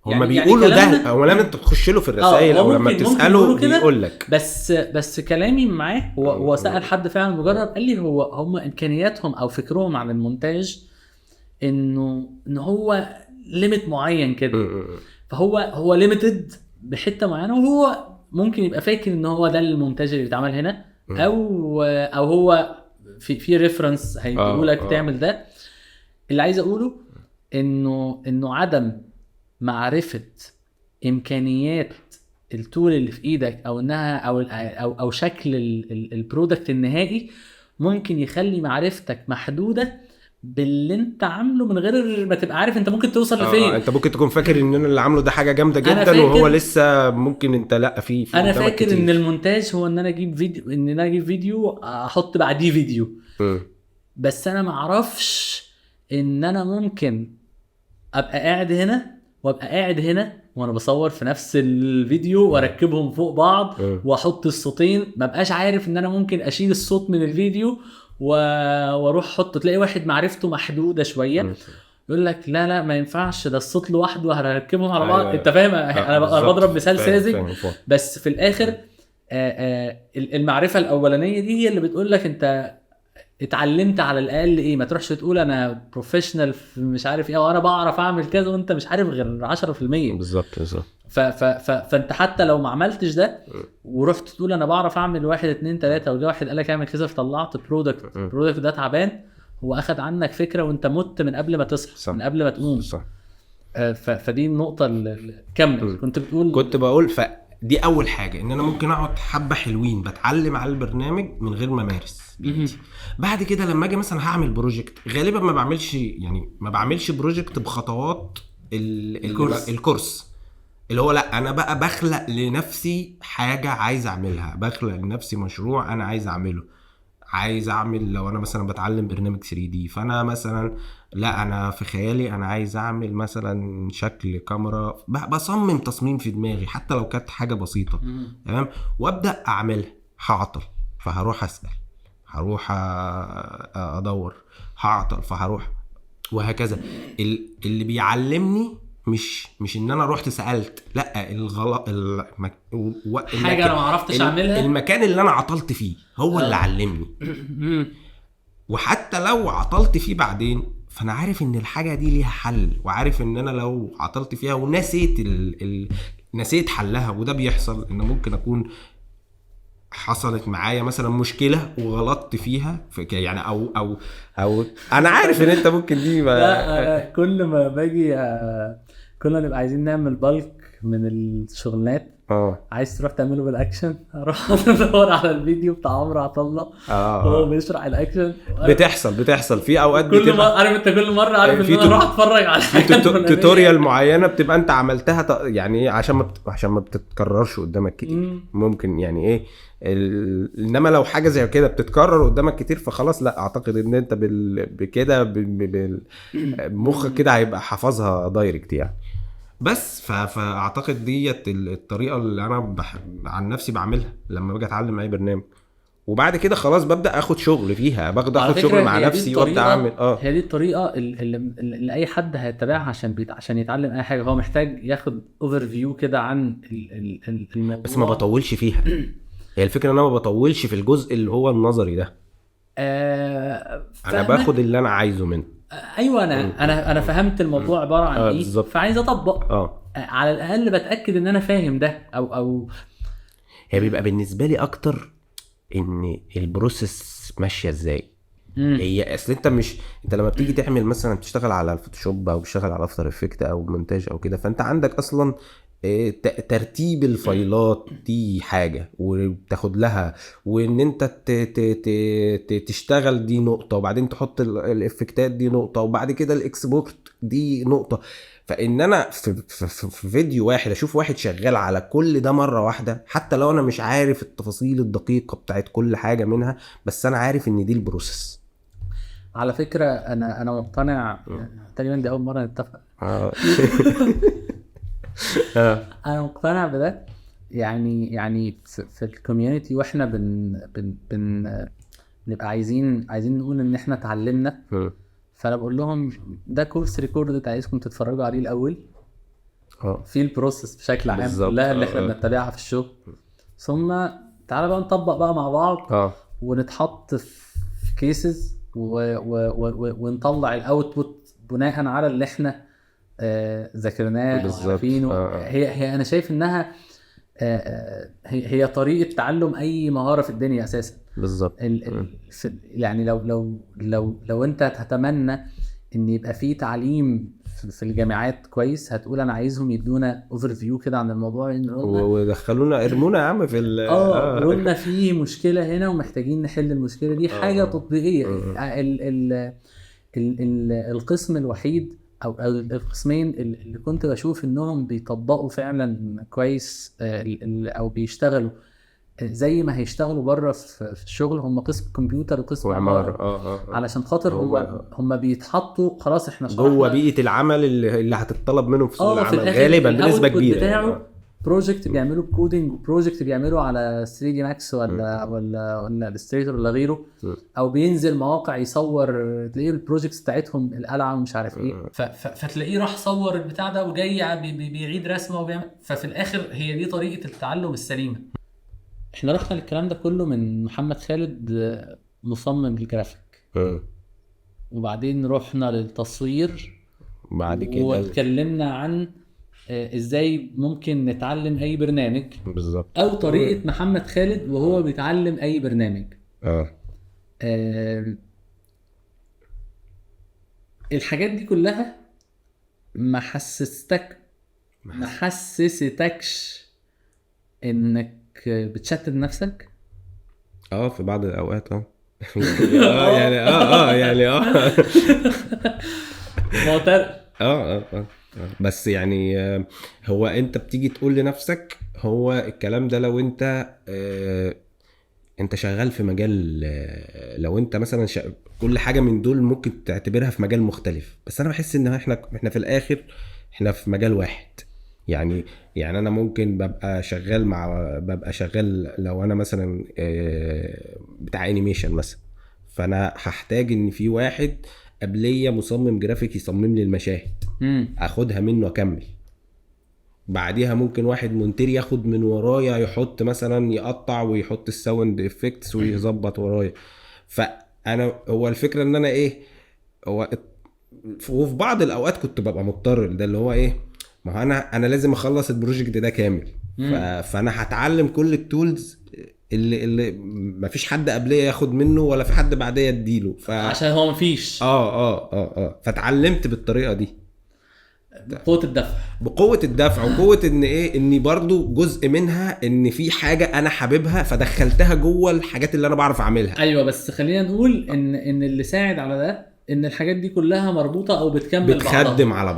[SPEAKER 2] هم بيقولوا ده. هو لما انت تخش له في الرسائل او لما تساله بيقول لك.
[SPEAKER 1] بس كلامي معاه هو سأل حد فعلا مجرب، قال لي هم امكانياتهم او فكرهم عن المونتاج ان هو ليميت معين كده. فهو ليميتد بحته معينه، وهو ممكن يبقى فاكر ان هو ده المونتاج اللي بيتعمل هنا، او هو في ريفرنس هيقول لك تعمل ده. اللي عايز اقوله انه عدم معرفه امكانيات التول اللي في ايدك او انها او شكل البرودكت النهائي ممكن يخلي معرفتك محدوده باللي انت عامله من غير ما تبقى عارف انت ممكن توصل لفين.
[SPEAKER 2] انت ممكن تكون فاكر ان انا اللي عامله ده حاجه جامده جدا وهو لسه ممكن انت لا في
[SPEAKER 1] انا فاكر كتير. ان المونتاج هو ان انا اجيب فيديو احط بعديه فيديو. بس انا ما اعرفش ان انا ممكن ابقى قاعد هنا وابقى قاعد هنا وانا بصور في نفس الفيديو واركبهم فوق بعض واحط الصوتين. ما بقاش عارف ان انا ممكن اشيل الصوت من الفيديو واروح احطه. تلاقي واحد معرفته محدوده شويه يقول لك لا ما ينفعش، ده الصوت لوحده هنركبهم على بعض.
[SPEAKER 2] أيوة.
[SPEAKER 1] انت فاهم؟ انا
[SPEAKER 2] بالظبط.
[SPEAKER 1] بضرب مثال
[SPEAKER 2] فاهم،
[SPEAKER 1] ساذج،
[SPEAKER 2] فاهم.
[SPEAKER 1] بس في الاخر المعرفه الاولانيه دي هي اللي بتقول لك انت اتعلمت على الاقل ايه. ما تروحش تقول انا بروفيشنال في مش عارف ايه، وانا بعرف اعمل كذا، وانت مش عارف غير 10%.
[SPEAKER 2] بالظبط بالظبط.
[SPEAKER 1] فانت حتى لو ما عملتش ده ورحت تقول انا بعرف اعمل 1 2 3، وجا واحد قال لك اعمل كذا فطلعت برودكت ده تعبان، هو اخد عنك فكره وانت مت من قبل ما تصحى،
[SPEAKER 2] صح.
[SPEAKER 1] من قبل ما تقوم.
[SPEAKER 2] صح.
[SPEAKER 1] فدي النقطه اللي كمل كنت
[SPEAKER 2] بقول دي اول حاجه، ان انا ممكن اقعد حبه حلوين بتعلم على البرنامج من غير ما امارس بإيدي. بعد كده لما اجي مثلا هعمل بروجكت، غالبا ما بعملش بروجكت بخطوات الكورس اللي هو لا، انا بقى بخلق لنفسي حاجه عايز اعملها، بخلق لنفسي مشروع انا عايز اعمله. عايز اعمل، لو انا مثلا بتعلم برنامج 3D، فانا مثلا لا، انا في خيالي انا عايز اعمل مثلا شكل كاميرا، بصمم تصميم في دماغي حتى لو كانت حاجة بسيطة. تمام. وابدأ اعملها، هعطل فهروح اسأل، هروح ادور، هعطل فهروح، وهكذا. اللي بيعلمني مش ان انا رحت سألت، لا، الغلط
[SPEAKER 1] حاجة انا ما عرفتش اعملها،
[SPEAKER 2] المكان اللي انا عطلت فيه هو اللي علمني. وحتى لو عطلت فيه بعدين، فانا عارف ان الحاجة دي ليها حل، وعارف ان انا لو عطلت فيها ونسيت نسيت حلها، وده بيحصل ان ممكن اكون حصلت معايا مثلا مشكلة وغلطت فيها يعني او انا عارف ان انت ممكن دي
[SPEAKER 1] لا كل ما باجي كنا نبقى عايزين نعمل بالك من الشغلات، عايز تروح تعمله بالاكشن، اروح ادور على الفيديو بتاع عمرو عطله هو بيشرح الاكشن.
[SPEAKER 2] بتحصل في اوقات
[SPEAKER 1] كل ما عارف انت كل مره عارف ان انا اروح اتفرج على
[SPEAKER 2] توتوريال معينه بتبقى انت عملتها يعني عشان ما بتتكررش قدامك كتير. ممكن يعني ايه انما لو حاجه زي كده بتتكرر قدامك كتير، فخلاص لا، اعتقد ان انت بكده مخك كده هيبقى حافظها دايركت يعني. بس فاعتقد ديت الطريقه اللي انا عن نفسي بعملها لما باجي اتعلم اي برنامج، وبعد كده خلاص ببدا اخد شغل فيها، اخد شغل مع نفسي وابدا اعمل.
[SPEAKER 1] هي دي الطريقه اللي اي حد هيتبعها عشان يتعلم اي حاجه. هو محتاج ياخد اوفر فيو كده عن الموضوع،
[SPEAKER 2] بس ما بطولش فيها. هي الفكره ان انا ما بطولش في الجزء اللي هو النظري ده. انا باخد اللي انا عايزه منه.
[SPEAKER 1] ايوه انا فهمت الموضوع عباره عن ايه
[SPEAKER 2] بالزبط.
[SPEAKER 1] فعايز اطبق. على الاقل بتاكد ان انا فاهم ده او
[SPEAKER 2] هي بيبقى بالنسبه لي اكتر ان البروسيس ماشيه ازاي. هي اصل انت لما بتيجي تعمل مثلا تشتغل على الفوتوشوب او تشتغل على افتر افكت او مونتاج او كده، فانت عندك اصلا ترتيب الفايلات دي حاجة وبتاخد لها، وان انت تشتغل دي نقطة، وبعدين تحط الافكتات دي نقطة، وبعد كده الاكسبورت دي نقطة. فان انا في فيديو واحد اشوف واحد شغال على كل ده مرة واحدة، حتى لو انا مش عارف التفاصيل الدقيقة بتاعت كل حاجة منها، بس انا عارف ان دي البروسيس.
[SPEAKER 1] على فكرة انا مقتنع تقريبا دي اول مرة نتفق. انا مقتنع بده. يعني في الكوميونتي واحنا نبقى عايزين نقول ان احنا اتعلمنا، فانا بقول لهم ده كورس ريكورد عايزكم تتفرجوا عليه الاول في البروسيس بشكل عام كلها اللي احنا بنتبعها في الشغل، ثم تعالى بقى نطبق بقى مع بعض ونتحط في كيسز ونطلع الاوتبوت بناء على اللي احنا ذاكرناه وعارفينه. هي انا شايف انها هي طريقه تعلم اي مهاره في الدنيا اساسا.
[SPEAKER 2] بالظبط.
[SPEAKER 1] يعني لو انت تتمنى ان يبقى في تعليم في الجامعات كويس، هتقول انا عايزهم يدونا اوفر فيو كده عن الموضوع،
[SPEAKER 2] ودخلونا ارمونا يا عم في
[SPEAKER 1] قلنا في مشكله هنا ومحتاجين نحل المشكله دي. حاجه تطبيقيه. القسم الوحيد او القسمين اللي كنت بشوف انهم بيطبقوا فعلا كويس او بيشتغلوا زي ما هيشتغلوا بره في الشغل، هم قسم كمبيوتر وقسم عمارة. علشان خاطر هم بيتحطوا خلاص، احنا
[SPEAKER 2] جوه بيئة العمل اللي هتتطلب منهم في سوق العمل غالبا بنسبة كبيرة.
[SPEAKER 1] بروجكت بيعمله بكودينج وبروجكت بيعمله على 3 دي ماكس ولا الستريتور ولا غيره، او بينزل مواقع يصور، تلاقيه البروجكتس بتاعتهم القلعه ومش عارف ايه، فتلاقيه راح صور البتاع ده وجاي بيعيد رسمه وبيعمل. ففي الاخر هي دي طريقه التعلم السليمه. احنا رحنا للكلام ده كله من محمد خالد مصمم الجرافيك، وبعدين رحنا للتصوير
[SPEAKER 2] بعد كده
[SPEAKER 1] واتكلمنا عن ازاي ممكن نتعلم اي برنامج
[SPEAKER 2] بالظبط،
[SPEAKER 1] او طريقه محمد خالد وهو بيتعلم اي برنامج. الحاجات دي كلها ما حسستكش انك بتشتت نفسك؟
[SPEAKER 2] في بعض الاوقات يعني بس يعني هو انت بتيجي تقول لنفسك هو الكلام ده لو انت انت شغال في مجال، لو انت مثلا كل حاجة من دول ممكن تعتبرها في مجال مختلف، بس انا بحس ان احنا في الاخر احنا في مجال واحد. يعني انا ممكن ببقى شغال لو انا مثلا بتاع انيميشن مثلا، فانا هحتاج ان في واحد قبليه مصمم جرافيك يصمم لي المشاهد، اخدها منه اكمل. بعديها ممكن واحد مونتير ياخد من ورايا يحط مثلا يقطع ويحط الساوند افكتس ويظبط ورايا. فانا هو الفكره ان انا وفي بعض الاوقات كنت ببقى مضطر ده اللي هو ما انا لازم اخلص البروجكت ده كامل. فانا هتعلم كل التولز اللي مفيش حد قبليه ياخد منه ولا في حد بعديه يديله،
[SPEAKER 1] عشان هو مفيش
[SPEAKER 2] فتعلمت بالطريقه دي
[SPEAKER 1] بقوه الدفع
[SPEAKER 2] وقوه اني برضو جزء منها ان في حاجه انا حاببها فدخلتها جوه الحاجات اللي انا بعرف اعملها.
[SPEAKER 1] ايوه، بس خلينا نقول ان اللي ساعد على ده ان الحاجات دي كلها مربوطه او
[SPEAKER 2] بتخدم على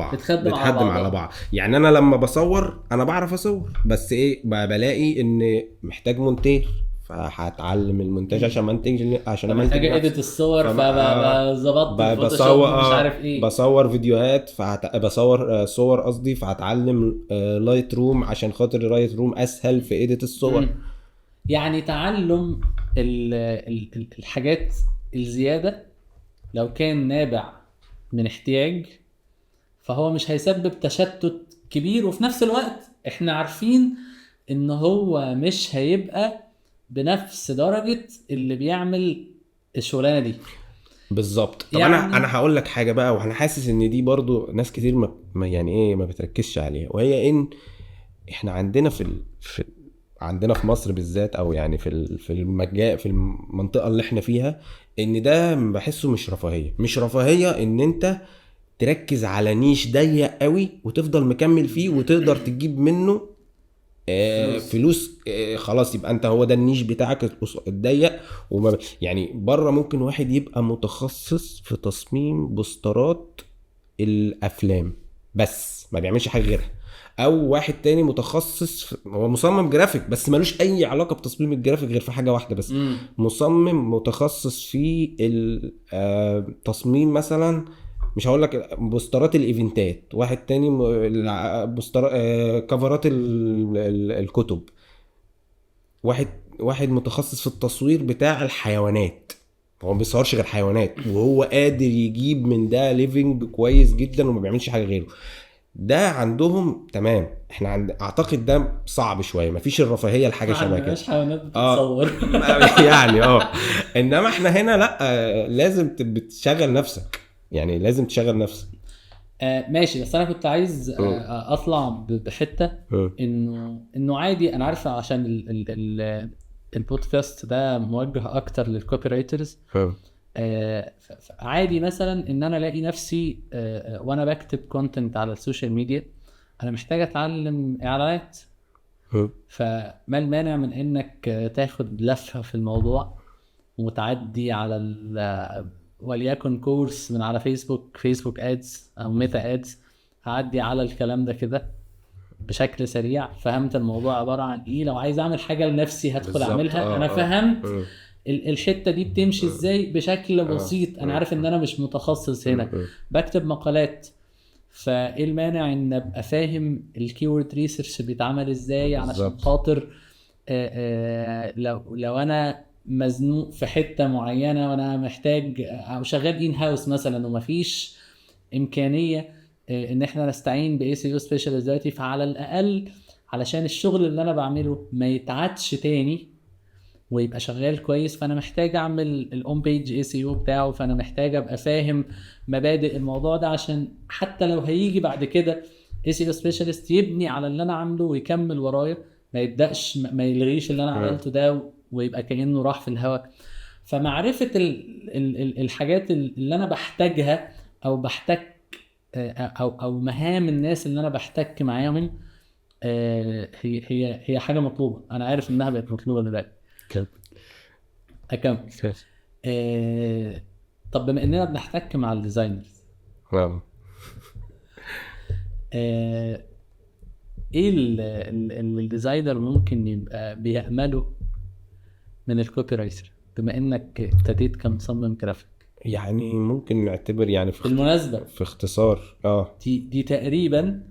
[SPEAKER 2] بعض. يعني انا لما بصور انا بعرف اصور، بس بلاقي ان محتاج مونتير، فهتعلم المونتاج عشان امنتج
[SPEAKER 1] محتاج اديت الصور، فبظبط الفوتوشوب مش عارف ايه،
[SPEAKER 2] بصور فيديوهات بصور صور قصدي، فهتعلم لايت روم عشان خاطر اللايت روم اسهل في اديت الصور.
[SPEAKER 1] يعني تعلم الحاجات الزياده لو كان نابع من احتياج فهو مش هيسبب تشتت كبير، وفي نفس الوقت احنا عارفين ان هو مش هيبقى بنفس درجة اللي بيعمل الشغلانة دي
[SPEAKER 2] بالظبط. طب يعني انا هقول لك حاجة بقى، وانا حاسس ان دي برضو ناس كتير ما بتركزش عليها، وهي ان احنا عندنا عندنا في مصر بالذات، او يعني في المنطقة اللي احنا فيها، ان ده بحسه مش رفاهية ان انت تركز على نيش ضيق قوي وتفضل مكمل فيه وتقدر تجيب منه فلوس. خلاص يبقى انت هو ده النيش بتاعك الضيق. يعني بره ممكن واحد يبقى متخصص في تصميم بوسترات الافلام بس ما بيعملش حاجة غيرها، او واحد تاني متخصص هو مصمم جرافيك بس ملوش اي علاقة بتصميم الجرافيك غير في حاجة واحدة بس. مصمم متخصص في التصميم مثلا، مش هقول لك بوسترات الايفنتات، واحد تاني كفرات الكتب، واحد متخصص في التصوير بتاع الحيوانات، هو ما بيصورش غير حيوانات وهو قادر يجيب من ده ليفنج كويس جدا وما بيعملش حاجه غيره. ده عندهم تمام. احنا اعتقد ده صعب شويه، مفيش الرفاهيه الحاجه شبه كده،
[SPEAKER 1] مش حيوانات بتتصور
[SPEAKER 2] يعني انما احنا هنا لا، لازم تشغل نفسك، يعني لازم تشغل نفسك.
[SPEAKER 1] ماشي، بس انا كنت عايز اطلع بحته انه عادي. انا عارف عشان البودكاست ده موجه اكتر للكوبي رايترز، عادي مثلا ان انا الاقي نفسي وانا بكتب كونتنت على السوشيال ميديا انا محتاج اتعلم اعلانات. فما المانع من انك تاخد لفه في الموضوع وتعدي على وليكن كورس من على فيسبوك ادز او ميتا ادز، هعدي على الكلام ده كده بشكل سريع، فهمت الموضوع عباره عن ايه، لو عايز اعمل حاجه لنفسي هدخل اعملها. انا فهمت الحته دي بتمشي ازاي بشكل بسيط. انا عارف ان انا مش متخصص هنا، بكتب مقالات، فايه المانع ان ابقى فاهم الكيورد ريسيرش بيتعمل ازاي علشان
[SPEAKER 2] بالظبط.
[SPEAKER 1] خاطر لو انا مزنوق في حته معينه وانا محتاج او شغال ان هاوس مثلا ومفيش امكانيه ان احنا نستعين باي سي يو سبيشالست دلوقتي، فعلى الاقل علشان الشغل اللي انا بعمله ما يتعادش تاني ويبقى شغال كويس، فانا محتاج اعمل الاون بيج اي سي يو بتاعه، فانا محتاج ابقى فاهم مبادئ الموضوع ده عشان حتى لو هيجي بعد كده اي سي يو سبيشالست يبني على اللي انا عامله ويكمل ورايا، ما يبداش ما يلغيش اللي انا عملته ده ويبقى كانه راح في الهواء. فمعرفه الحاجات اللي انا بحتاجها او بحتاج او مهام الناس اللي انا بحتك معاهم هي حاجه مطلوبه. انا عارف انها بقت مطلوبه دلوقتي. اكمل. طب بما اننا بنحتك مع الديزاينرز،
[SPEAKER 2] نعم.
[SPEAKER 1] ايه الديزاينر ممكن يبقى بيأمله من الكوبي رايتر بما انك ابتديت كمصمم جرافيك؟
[SPEAKER 2] يعني ممكن نعتبر يعني
[SPEAKER 1] بالمناسبه
[SPEAKER 2] في اختصار
[SPEAKER 1] دي تقريبا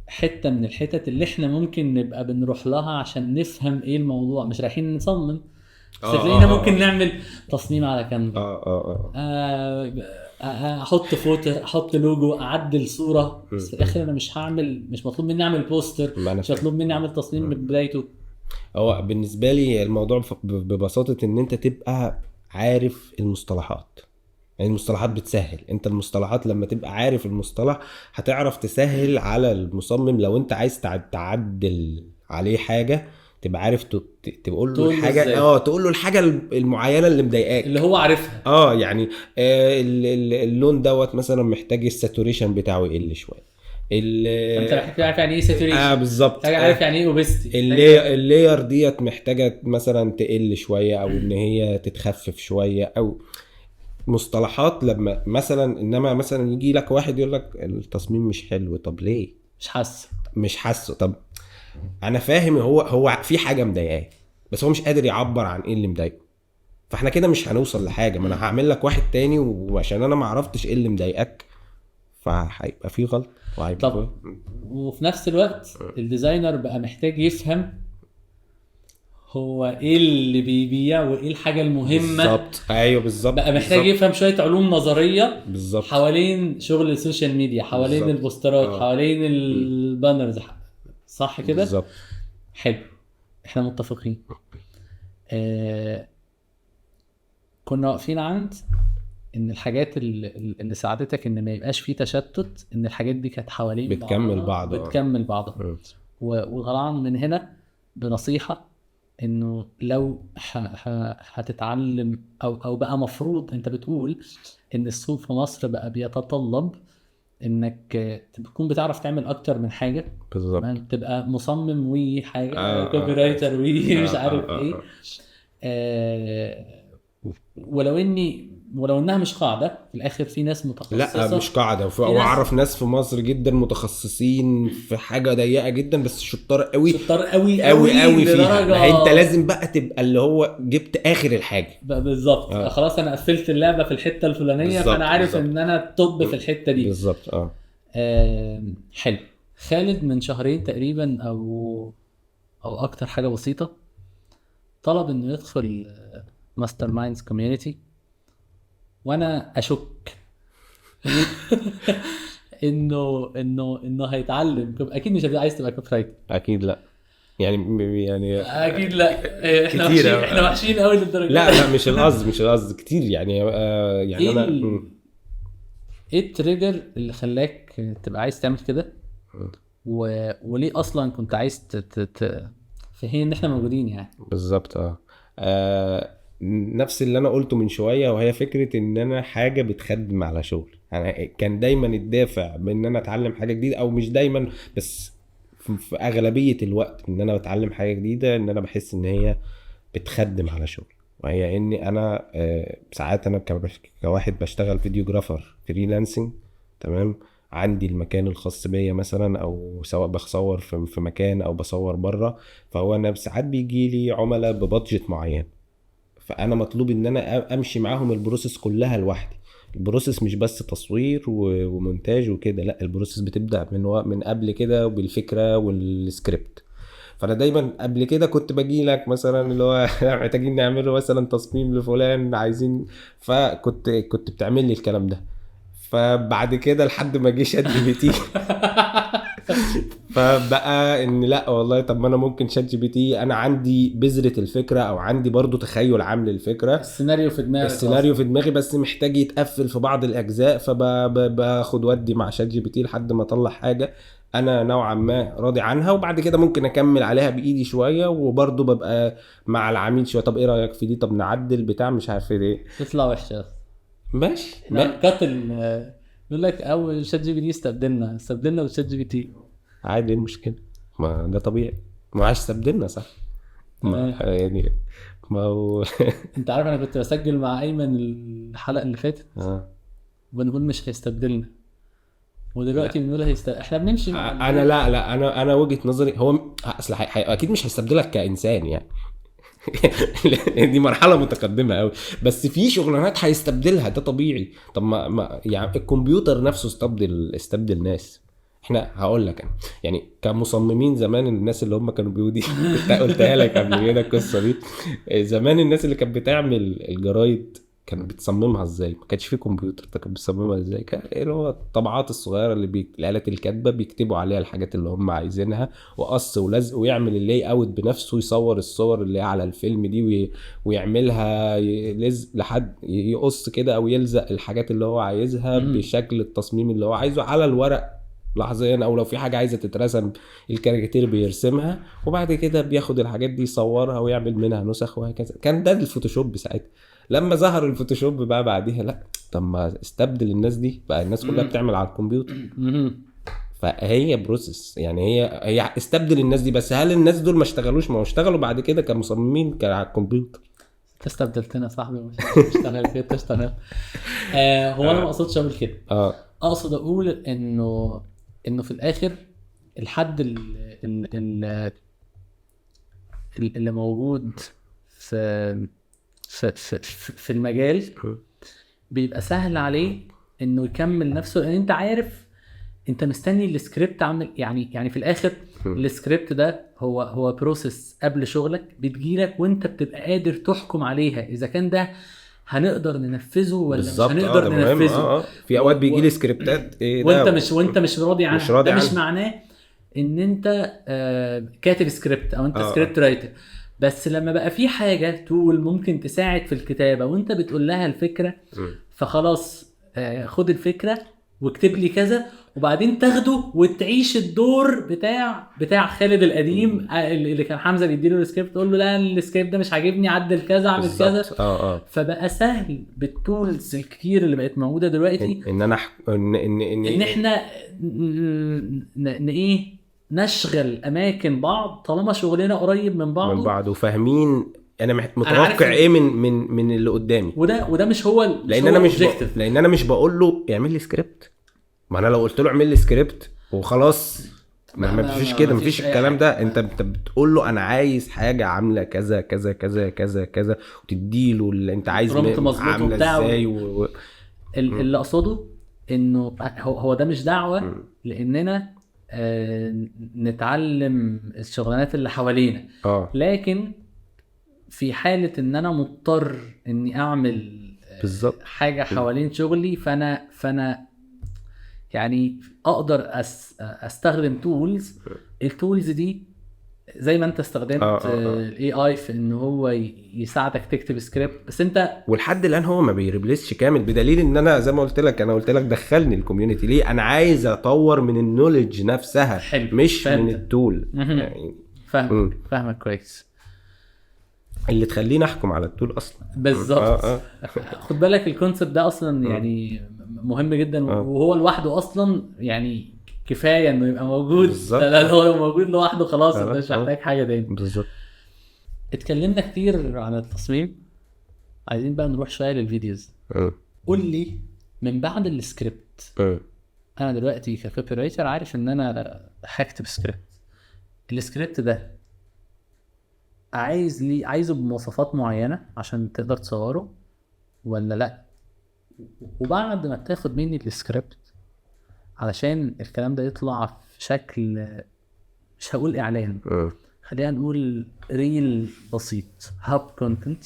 [SPEAKER 1] حته من الحتت اللي احنا ممكن نبقى بنروح لها عشان نفهم ايه الموضوع. مش رايحين نصمم، بس تلاقينا ممكن نعمل تصميم على كانفا، احط فوتر، احط لوجو، اعدل صوره، بس في الاخر انا مش مطلوب مني اعمل بوستر، مش مطلوب مني اعمل تصميم من بدايته.
[SPEAKER 2] هو بالنسبه لي الموضوع ببساطه ان انت تبقى عارف المصطلحات. يعني المصطلحات بتسهل، انت المصطلحات لما تبقى عارف المصطلح هتعرف تسهل على المصمم. لو انت عايز تعدل عليه حاجه تبقى عارف تقول له الحاجه، تقول له الحاجه المعينه اللي مضايقاك
[SPEAKER 1] اللي هو عارفها.
[SPEAKER 2] يعني اللون دوت مثلا محتاج الساتوريشن بتاعه يقل شويه.
[SPEAKER 1] انت محتاج عارف يعني ايه ساتوريشن،
[SPEAKER 2] بالظبط،
[SPEAKER 1] عارف يعني ايه اوبستي،
[SPEAKER 2] اللاير ديت محتاجه مثلا تقل شويه او ان هي تتخفف شويه او مصطلحات. لما مثلا انما مثلا يجي لك واحد يقول لك التصميم مش حلو، طب ليه؟ مش حاسه. طب انا فاهم هو في حاجه مضايقاه بس هو مش قادر يعبر عن ايه اللي مضايقه، فاحنا كده مش هنوصل لحاجه. ما انا هعمل لك واحد تاني وعشان انا ما عرفتش ايه اللي مضايقك فهيبقى في غلط
[SPEAKER 1] طب وفي نفس الوقت الديزاينر بقى محتاج يفهم هو ايه اللي بيبيع وايه الحاجه المهمه.
[SPEAKER 2] بالظبط، ايوه بالظبط.
[SPEAKER 1] بقى محتاج يفهم شويه علوم نظريه
[SPEAKER 2] بالظبط
[SPEAKER 1] حوالين شغل السوشيال ميديا، حوالين بالزبط. البوسترات حوالين البانرز، صح كده؟
[SPEAKER 2] بالظبط.
[SPEAKER 1] حلو، احنا متفقين. كنا واقفين عند ان الحاجات اللي ساعدتك ان ما يبقاش فيه تشتت، ان الحاجات دي كانت حوالين بتكمل بعضها. وطبعا من هنا بنصيحه انه لو هتتعلم او بقى مفروض، انت بتقول ان السوق في مصر بقى بيتطلب انك تكون بتعرف تعمل اكتر من حاجه.
[SPEAKER 2] بالظبط،
[SPEAKER 1] تبقى مصمم وحاجه كوبي رايتر مش عارف ايه. ولو انها مش قاعده في الاخر، في ناس متخصصه.
[SPEAKER 2] لا مش قاعده، واعرف ناس في مصر جدا متخصصين في حاجه ضيقه جدا بس شطار قوي فيها. انت لازم بقى تبقى اللي هو جبت اخر الحاجه
[SPEAKER 1] بالظبط. خلاص انا قفلت اللعبه في الحته الفلانيه، فانا عارف ان انا توب في الحته دي
[SPEAKER 2] بالظبط.
[SPEAKER 1] حلو. خالد من شهرين تقريبا او اكتر، حاجه بسيطه، طلب انه يدخل ماستر مايندز كوميونتي، وانا اشك انه هيتعلم. اكيد مش عايز تبقى كوبي رايتر،
[SPEAKER 2] اكيد لا، يعني
[SPEAKER 1] اكيد لا. احنا وحشين قوي للدرجه.
[SPEAKER 2] لا مش القصد كتير يعني.
[SPEAKER 1] إيه انا ايه التريجر اللي خلاك تبقى عايز تعمل كده؟ وليه اصلا كنت عايز في حين ان احنا موجودين يعني؟
[SPEAKER 2] بالظبط. نفس اللي انا قلته من شويه، وهي فكره ان انا حاجه بتخدم على شغل. انا كان دايما الدافع بان انا اتعلم حاجه جديده، او مش دايما بس في اغلبيه الوقت ان انا بتعلم حاجه جديده، ان انا بحس ان هي بتخدم على شغل. وهي اني انا ساعات انا كواحد بشتغل فيديوجرافر فريلانسنج، تمام، عندي المكان الخاص بيا مثلا، او سواء بصور في مكان او بصور بره، فهو انا ساعات بيجي لي عملاء ببادجت معين، فانا مطلوب ان انا امشي معاهم البروسيس كلها لوحدي. البروسيس مش بس تصوير ومونتاج وكده، لا البروسيس بتبدا من قبل كده بالفكره والسكريبت. فانا دايما قبل كده كنت باجي لك مثلا اللي هو محتاجين نعمله مثلا تصميم لفلان عايزين، كنت بتعمل لي الكلام ده. فبعد كده لحد ما جه شات جي بي تي فبقى ان لا والله طب ما انا ممكن شات جي بي تي، انا عندي بذرة الفكرة او عندي برضو تخيل عام للفكرة،
[SPEAKER 1] السيناريو في دماغك
[SPEAKER 2] السيناريو في دماغي بس محتاج يتقفل في بعض الاجزاء، فباخد ودي مع شات جي بي تي لحد ما اطلع حاجة انا نوعا ما راضي عنها، وبعد كده ممكن اكمل عليها بايدي شوية، وبرضو ببقى مع العميل شوية طب ايه رأيك في دي، طب نعدل بتاع مش عارف ايه.
[SPEAKER 1] تطلع وحشه.
[SPEAKER 2] ماشي
[SPEAKER 1] احنا قاتل بيقول لك اول شات جي بي تي استبدلنا وشات جي بي تي.
[SPEAKER 2] عادي، ايه المشكلة؟ ما ده طبيعي، ما عايش استبدلنا صح. ما يعني ما هو
[SPEAKER 1] انت عارف انا كنت بسجل مع ايمن الحلقه اللي فاتت وبنقول مش هيستبدلنا، ودلوقتي بنقول احنا بنمشي مع
[SPEAKER 2] انا لا انا وجهة نظري هو اصل اكيد مش هيستبدلك كانسان يعني دي مرحله متقدمه قوي، بس في شغلانات هيستبدلها ده طبيعي. طب ما يعني الكمبيوتر نفسه استبدل ناس. احنا هقول لك انا يعني كمصممين زمان، الناس اللي هم كانوا بيودي كنت قلتها لك قبل كده القصه دي. زمان الناس اللي كانت بتعمل الجرايد كانت بتصممها ازاي؟ ما كانش في كمبيوتر، كانت بتصممها ازاي؟ كان اللي هو الطبعات الصغيره اللي الالات الكاتبه بيكتبوا عليها الحاجات اللي هم عايزينها، وقص ولزق، ويعمل اللاي اوت بنفسه، يصور الصور اللي على الفيلم دي ويعملها لزق لحد يقص كده او يلزق الحاجات اللي هو عايزها بشكل التصميم اللي هو عايزه على الورق لحظيا، او لو في حاجه عايزه تترسم الكاريكاتير بيرسمها، وبعد كده بياخد الحاجات دي يصورها ويعمل منها نسخ وهكذا. كان ده الفوتوشوب ساعتها. لما ظهر الفوتوشوب بقى بعديها لا طب ما استبدل الناس دي بقى، الناس كلها بتعمل على الكمبيوتر. فهي بروسيس يعني هي استبدل الناس دي، بس هل الناس دول ما اشتغلوش؟ ما اشتغلوا بعد كده كمصممين كان على الكمبيوتر.
[SPEAKER 1] استبدلتنا صاحبي مش اشتغل كده تشتغل. هو انا ما اقصدش اقول كده، اقصد اقول انه في الاخر الحد اللي موجود في المجال بيبقى سهل عليه انه يكمل نفسه، لان انت عارف انت مستني السكريبت عامل يعني في الاخر السكريبت ده هو بروسيس قبل شغلك بتجيلك، وانت بتبقى قادر تحكم عليها اذا كان ده هنقدر ننفذه ولا مش هنقدر ننفذه.
[SPEAKER 2] في اوقات بيجي لي سكريبتات ايه
[SPEAKER 1] وانت مش راضي عنها، ده مش معناه ان انت كاتب سكريبت او انت سكريبت رايتر، بس لما بقى في حاجه تقول ممكن تساعد في الكتابه وانت بتقول لها الفكره، فخلاص خد الفكره واكتب لي كذا، وبعدين تاخده وتعيش الدور بتاع خالد القديم اللي كان حمزه بيديله السكريبت تقول له لا السكريبت ده مش عاجبني، عدل كذا اعمل كذا. فبقى سهل بالتولز الكتير اللي بقت موجوده دلوقتي
[SPEAKER 2] ان انا
[SPEAKER 1] ان احنا ايه نشغل اماكن بعض طالما شغلنا قريب من بعض
[SPEAKER 2] وفاهمين انا متوقع ايه من اللي قدامي،
[SPEAKER 1] وده مش هو
[SPEAKER 2] لان انا مش بقول له اعمل لي سكريبت. ما انا لو قلت له اعمل لي سكريبت وخلاص ما فيش كده، ما فيش الكلام ده. انت بتقول له انا عايز حاجه عامله كذا كذا كذا كذا كذا، وتدي له اللي انت عايز عامله ازاي
[SPEAKER 1] اللي اقصده انه هو ده مش دعوه لاننا نتعلم الشغلانات اللي حوالينا، لكن في حالة ان انا مضطر اني اعمل
[SPEAKER 2] بالظبط
[SPEAKER 1] حاجة حوالين شغلي، فانا يعني اقدر استخدم تولز. التولز دي زي ما انت استخدمت الاي اي في ان هو يساعدك تكتب سكريبت، بس انت
[SPEAKER 2] ولحد الان هو ما بيريبليسش كامل، بدليل ان انا زي ما قلت لك دخلني الكوميونتي ليه؟ انا عايز اطور من النوليدج نفسها مش من التول
[SPEAKER 1] يعني. فاهمك كويس،
[SPEAKER 2] اللي تخليني احكم على التول اصلا.
[SPEAKER 1] بالظبط. خد بالك الكونسبت ده اصلا يعني مهم جدا، وهو لوحده اصلا يعني كفايه انه يبقى موجود. لا هو موجود لوحده خلاص انت مش محتاج حاجه تاني.
[SPEAKER 2] بالظبط.
[SPEAKER 1] اتكلمنا كتير عن التصميم، عايزين بقى نروح شويه للفيديوز. قول لي من بعد السكريبت، انا دلوقتي ككوبي رايتر عارف ان انا هكتب سكريبت، السكريبت ده عايزه بمواصفات معينه عشان تقدر تصوره ولا لا؟ وبعد ما بتاخد مني السكريبت علشان الكلام ده يطلع في شكل، مش هقول اعلان، خلينا نقول ريل بسيط، هاب كونتنت،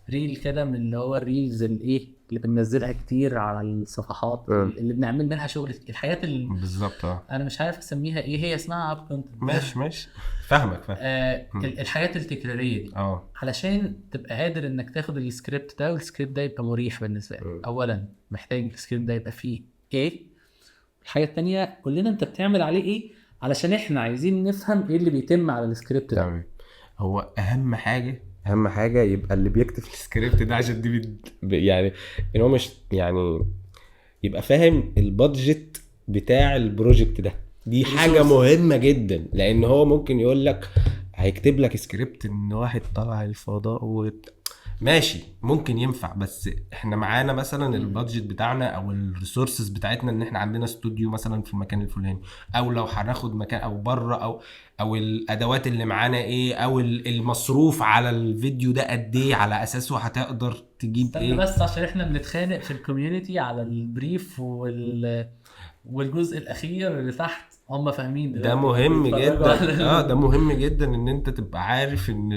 [SPEAKER 1] ريل كده من اللي هو الريلز الايه اللي بننزلها كتير على الصفحات اللي بنعمل منها شغل، الحاجات اللي
[SPEAKER 2] بالظبط.
[SPEAKER 1] انا مش عارف اسميها ايه، هي اسمها هاب كونتنت.
[SPEAKER 2] ماشي فاهمك
[SPEAKER 1] الحاجات التكراريه دي علشان تبقى قادر انك تاخد السكريبت ده، والسكريبت ده يبقى مريح بالنسبه لك. اولا محتاج السكريبت ده يبقى فيه ايه، الحاجه الثانيه كلنا انت بتعمل عليه ايه، علشان احنا عايزين نفهم ايه اللي بيتم على السكريبت ده.
[SPEAKER 2] تمام. هو اهم حاجه يبقى اللي بيكتب السكريبت ده، عشان دي يعني ان هو مش يعني يبقى فاهم البادجت بتاع البروجكت ده. دي حاجه مهمه جدا، لان هو ممكن يقول لك هيكتب لك سكريبت ان واحد طلع الفضاء ماشي، ممكن ينفع، بس احنا معانا مثلا البادجت بتاعنا او الريسورسز بتاعتنا، ان احنا عندنا استوديو مثلا في المكان الفلاني، او لو هناخد مكان او بره، او الادوات اللي معانا ايه، او المصروف على الفيديو ده قد ايه، على اساسه هتقدر تجيب ايه.
[SPEAKER 1] بس عشان احنا بنتخانق في الكوميونتي على البريف والجزء والجزء اللي تحت هم فاهمين
[SPEAKER 2] ده مهم جدا. ده مهم جدا ان انت تبقى عارف ان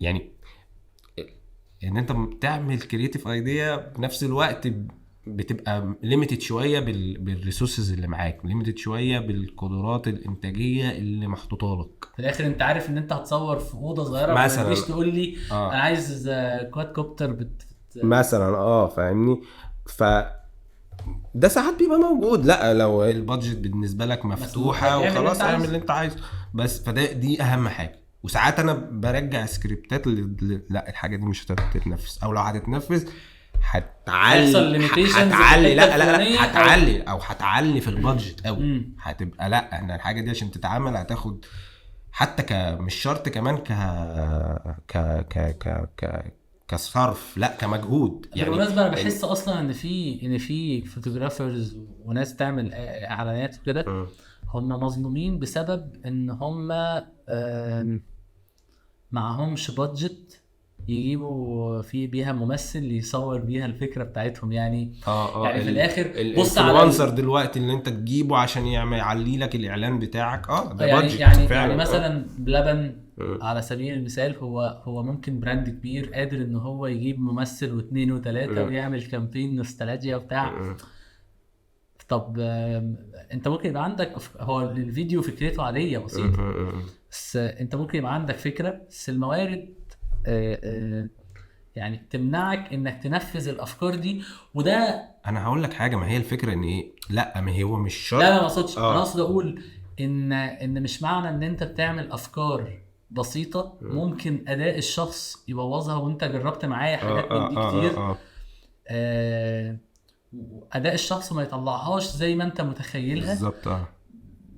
[SPEAKER 2] يعني ان انت بتعمل كرييتيف ايديا، بنفس الوقت بتبقى ليميتد شويه بالريسورسز اللي معاك، ليميتد شويه بالقدرات الانتاجيه اللي محطوطه لك.
[SPEAKER 1] في الاخر انت عارف ان انت هتصور في اوضه صغيره،
[SPEAKER 2] مثلا
[SPEAKER 1] ما تجيش تقول لي انا عايز كواد كوبتر
[SPEAKER 2] مثلا فاهمني. ف ده ساعات بيبقى موجود، لا لو البادجت بالنسبه لك مفتوحه وخلاص اعمل اللي انت عايزه بس. دي اهم حاجه. وساعات انا برجع سكريبتات لا الحاجه دي مش هتتنفذ، او لو هتتنفذ هتعلي هتعلي في البادجت قوي. هتبقى لا احنا الحاجه دي عشان تتعمل هتاخد حتى مش شرط كمان كصرف، لا كمجهود.
[SPEAKER 1] يعني بالمناسبه انا بحس اصلا ان في فوتوغرافرز وناس تعمل اعلانات وكده، هم مظلومين بسبب ان هم معهمش بادجت يجيبوا بيها ممثل يصور بيها الفكره بتاعتهم. يعني يعني في الاخر
[SPEAKER 2] بص على الانسر دلوقتي اللي انت تجيبه عشان يعلي لك الاعلان بتاعك. ده بادجت
[SPEAKER 1] يعني مثلا بلبن على سبيل المثال، هو ممكن براند كبير قادر ان هو يجيب ممثل واثنين وثلاثه ويعمل كامبين نوستالجيا وبتاع. طب انت ممكن يبقى عندك هو الفيديو فكرته عاديه بسيطه، بس انت ممكن يبقى عندك فكره، بس الموارد يعني تمنعك انك تنفذ الافكار دي. وده
[SPEAKER 2] انا هقول لك حاجه، ما هي الفكره ان ايه، لا ما هو مش شرط.
[SPEAKER 1] لا ما اقصدش، انا اقصد اقول ان مش معنى ان انت بتعمل افكار بسيطه ممكن اداء الشخص يبوظها، وانت جربت معايا حاجات من دي كتير. اداء الشخص ما يطلعهاش زي ما انت متخيلها
[SPEAKER 2] بالظبط.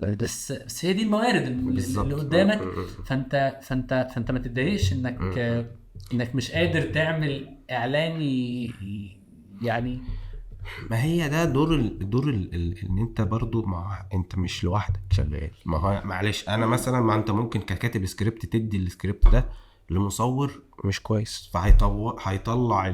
[SPEAKER 1] بس هي دي الموارد اللي قدامك. فانت ما تتضايقش انك مش قادر تعمل اعلاني. يعني
[SPEAKER 2] ما هي ده دور ان انت برضو انت مش لوحدك شغال. ما هو معلش انا مثلا، ما انت ممكن ككاتب سكريبت تدي السكريبت ده لمصور مش كويس، هيطلع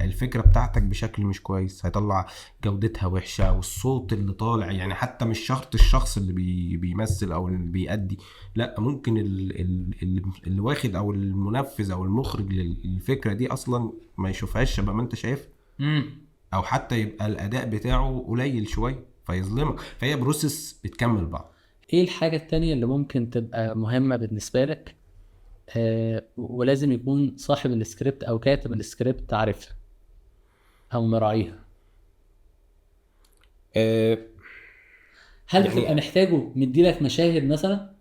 [SPEAKER 2] الفكرة بتاعتك بشكل مش كويس، هيطلع جودتها وحشة، والصوت اللي طالع يعني حتى مش شرط الشخص اللي بيمثل او اللي بيأدي، لا ممكن اللي واخد او المنفذ او المخرج للفكرة دي اصلا ما يشوفهاش شبه ما انت شايف، او حتى يبقى الاداء بتاعه قليل شوية فيظلمك. فهي بروسس بتكمل بعض.
[SPEAKER 1] ايه الحاجة التانية اللي ممكن تبقى مهمة بالنسبة لك ولازم يكون صاحب السكريبت او كاتب السكريبت عارفها او مراعيها؟ هل بتبقى محتاجه مديلك مشاهد مثلا؟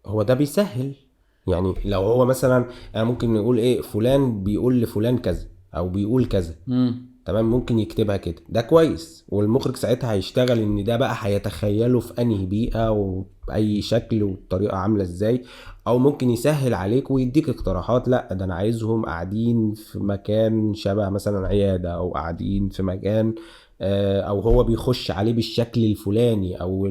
[SPEAKER 2] هو ده بيسهل. يعني لو هو مثلا ممكن نقول ايه، فلان بيقول لفلان كذا او بيقول كذا، تمام، ممكن يكتبها كده، ده كويس. والمخرج ساعتها هيشتغل ان ده بقى هيتخيله في انهي بيئة وبأي شكل والطريقة عاملة ازاي. او ممكن يسهل عليك ويديك اقتراحات، لا ده انا عايزهم قاعدين في مكان شبه مثلا عيادة، او قاعدين في مكان او هو بيخش عليه بالشكل الفلاني، او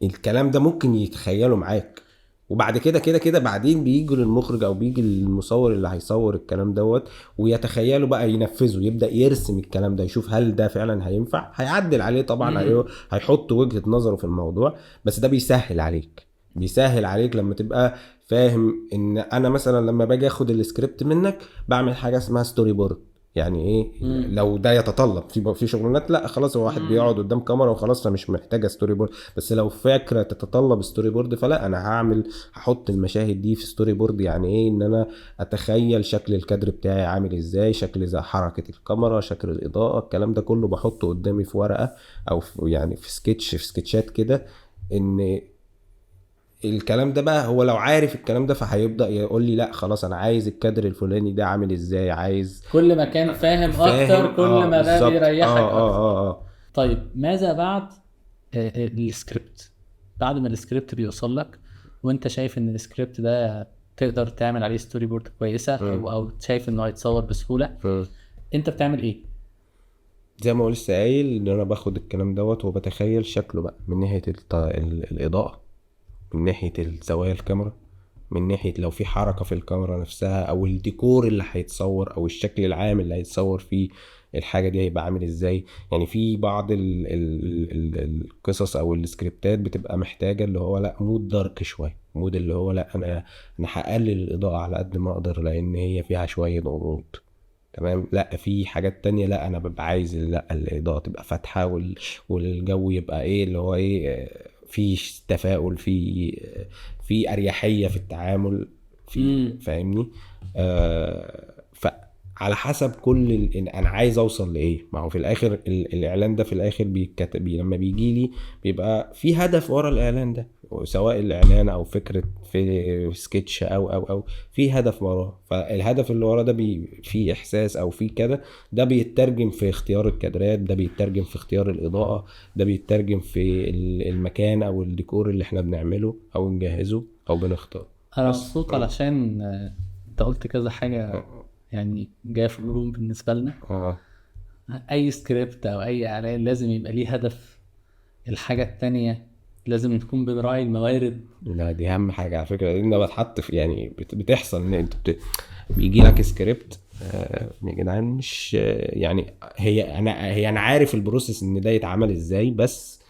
[SPEAKER 2] الكلام ده ممكن يتخيله معاك. وبعد كده بعدين بيجوا للمخرج او بيجي للمصور اللي هيصور الكلام دوت ويتخيلوا بقى ينفذه، يبدا يرسم الكلام ده، يشوف هل ده فعلا هينفع، هيعدل عليه طبعا، هيحط وجهة نظره في الموضوع. بس ده بيسهل عليك لما تبقى فاهم ان انا مثلا لما باجي اخد السكريبت منك بعمل حاجه اسمها ستوري بورد. يعني ايه؟ لو ده يتطلب في شغلانات لا خلاص هو واحد بيقعد قدام كاميرا وخلاص فمش محتاجه ستوري بورد، بس لو فكره تتطلب ستوري بورد فلا، انا هحط المشاهد دي في ستوري بورد. يعني ايه؟ ان انا اتخيل شكل الكادر بتاعي عامل ازاي، شكل زي حركه الكاميرا، شكل الاضاءه، الكلام ده كله بحطه قدامي في ورقه او يعني في سكتشات كده. ان الكلام ده بقى هو لو عارف الكلام ده فهيبدأ يقول لي لا خلاص انا عايز الكادر الفلاني ده عامل ازاي، عايز
[SPEAKER 1] كل ما كان فاهم اكتر كل ما ده
[SPEAKER 2] بالظبط.
[SPEAKER 1] بيريحك اكتر. طيب ماذا بعد السكريبت؟ بعد ما السكريبت بيوصل لك وانت شايف ان السكريبت ده تقدر تعمل عليه ستوري بورد كويسه او شايف انه هيتصور بسهوله، انت بتعمل ايه؟
[SPEAKER 2] زي ما لسه قايل ان انا باخد الكلام دوت وبتخيل شكله بقى من ناحيه الاضاءه، من ناحيه الزوايا الكاميرا، من ناحيه لو في حركه في الكاميرا نفسها او الديكور اللي هيتصور او الشكل العام اللي هيتصور فيه الحاجه دي هيبقى عامل ازاي. يعني في بعض القصص او السكريبتات بتبقى محتاجه اللي هو لا مود دارك شويه، مود اللي هو لا انا هقلل الاضاءه على قد ما اقدر لان هي فيها شويه غموض. تمام. لا في حاجات تانية لا انا ببقى عايز لا الاضاءه تبقى فاتحه والجو يبقى ايه اللي هو ايه، في تفاؤل، في اريحيه في التعامل، في فاهمني. فعلى حسب انا عايز اوصل لايه. ما هو في الاخر الاعلان ده في الاخر بيتكتب لما بيجي لي بيبقى في هدف ورا الاعلان ده، سواء الاعلان او فكره في سكتش او في هدف وراه. فالهدف اللي وراه ده فيه احساس او فيه كده، ده بيترجم في اختيار الكادرات، ده بيترجم في اختيار الاضاءه، ده بيترجم في المكان او الديكور اللي احنا بنعمله او نجهزه او بنختار.
[SPEAKER 1] انا مبسوط علشان انت قلت كذا حاجه يعني جايه في القلوب بالنسبه لنا. اي سكريبت او اي اعلان لازم يبقى ليه هدف. الحاجه التانية لازم نكون بنراعي الموارد.
[SPEAKER 2] لا دي اهم حاجه على فكره، لان بتحط في يعني بتحصل ان انت بيجي لك سكريبت يا جدعان مش يعني هي انا عارف البروسيس ان ده يتعمل ازاي، بس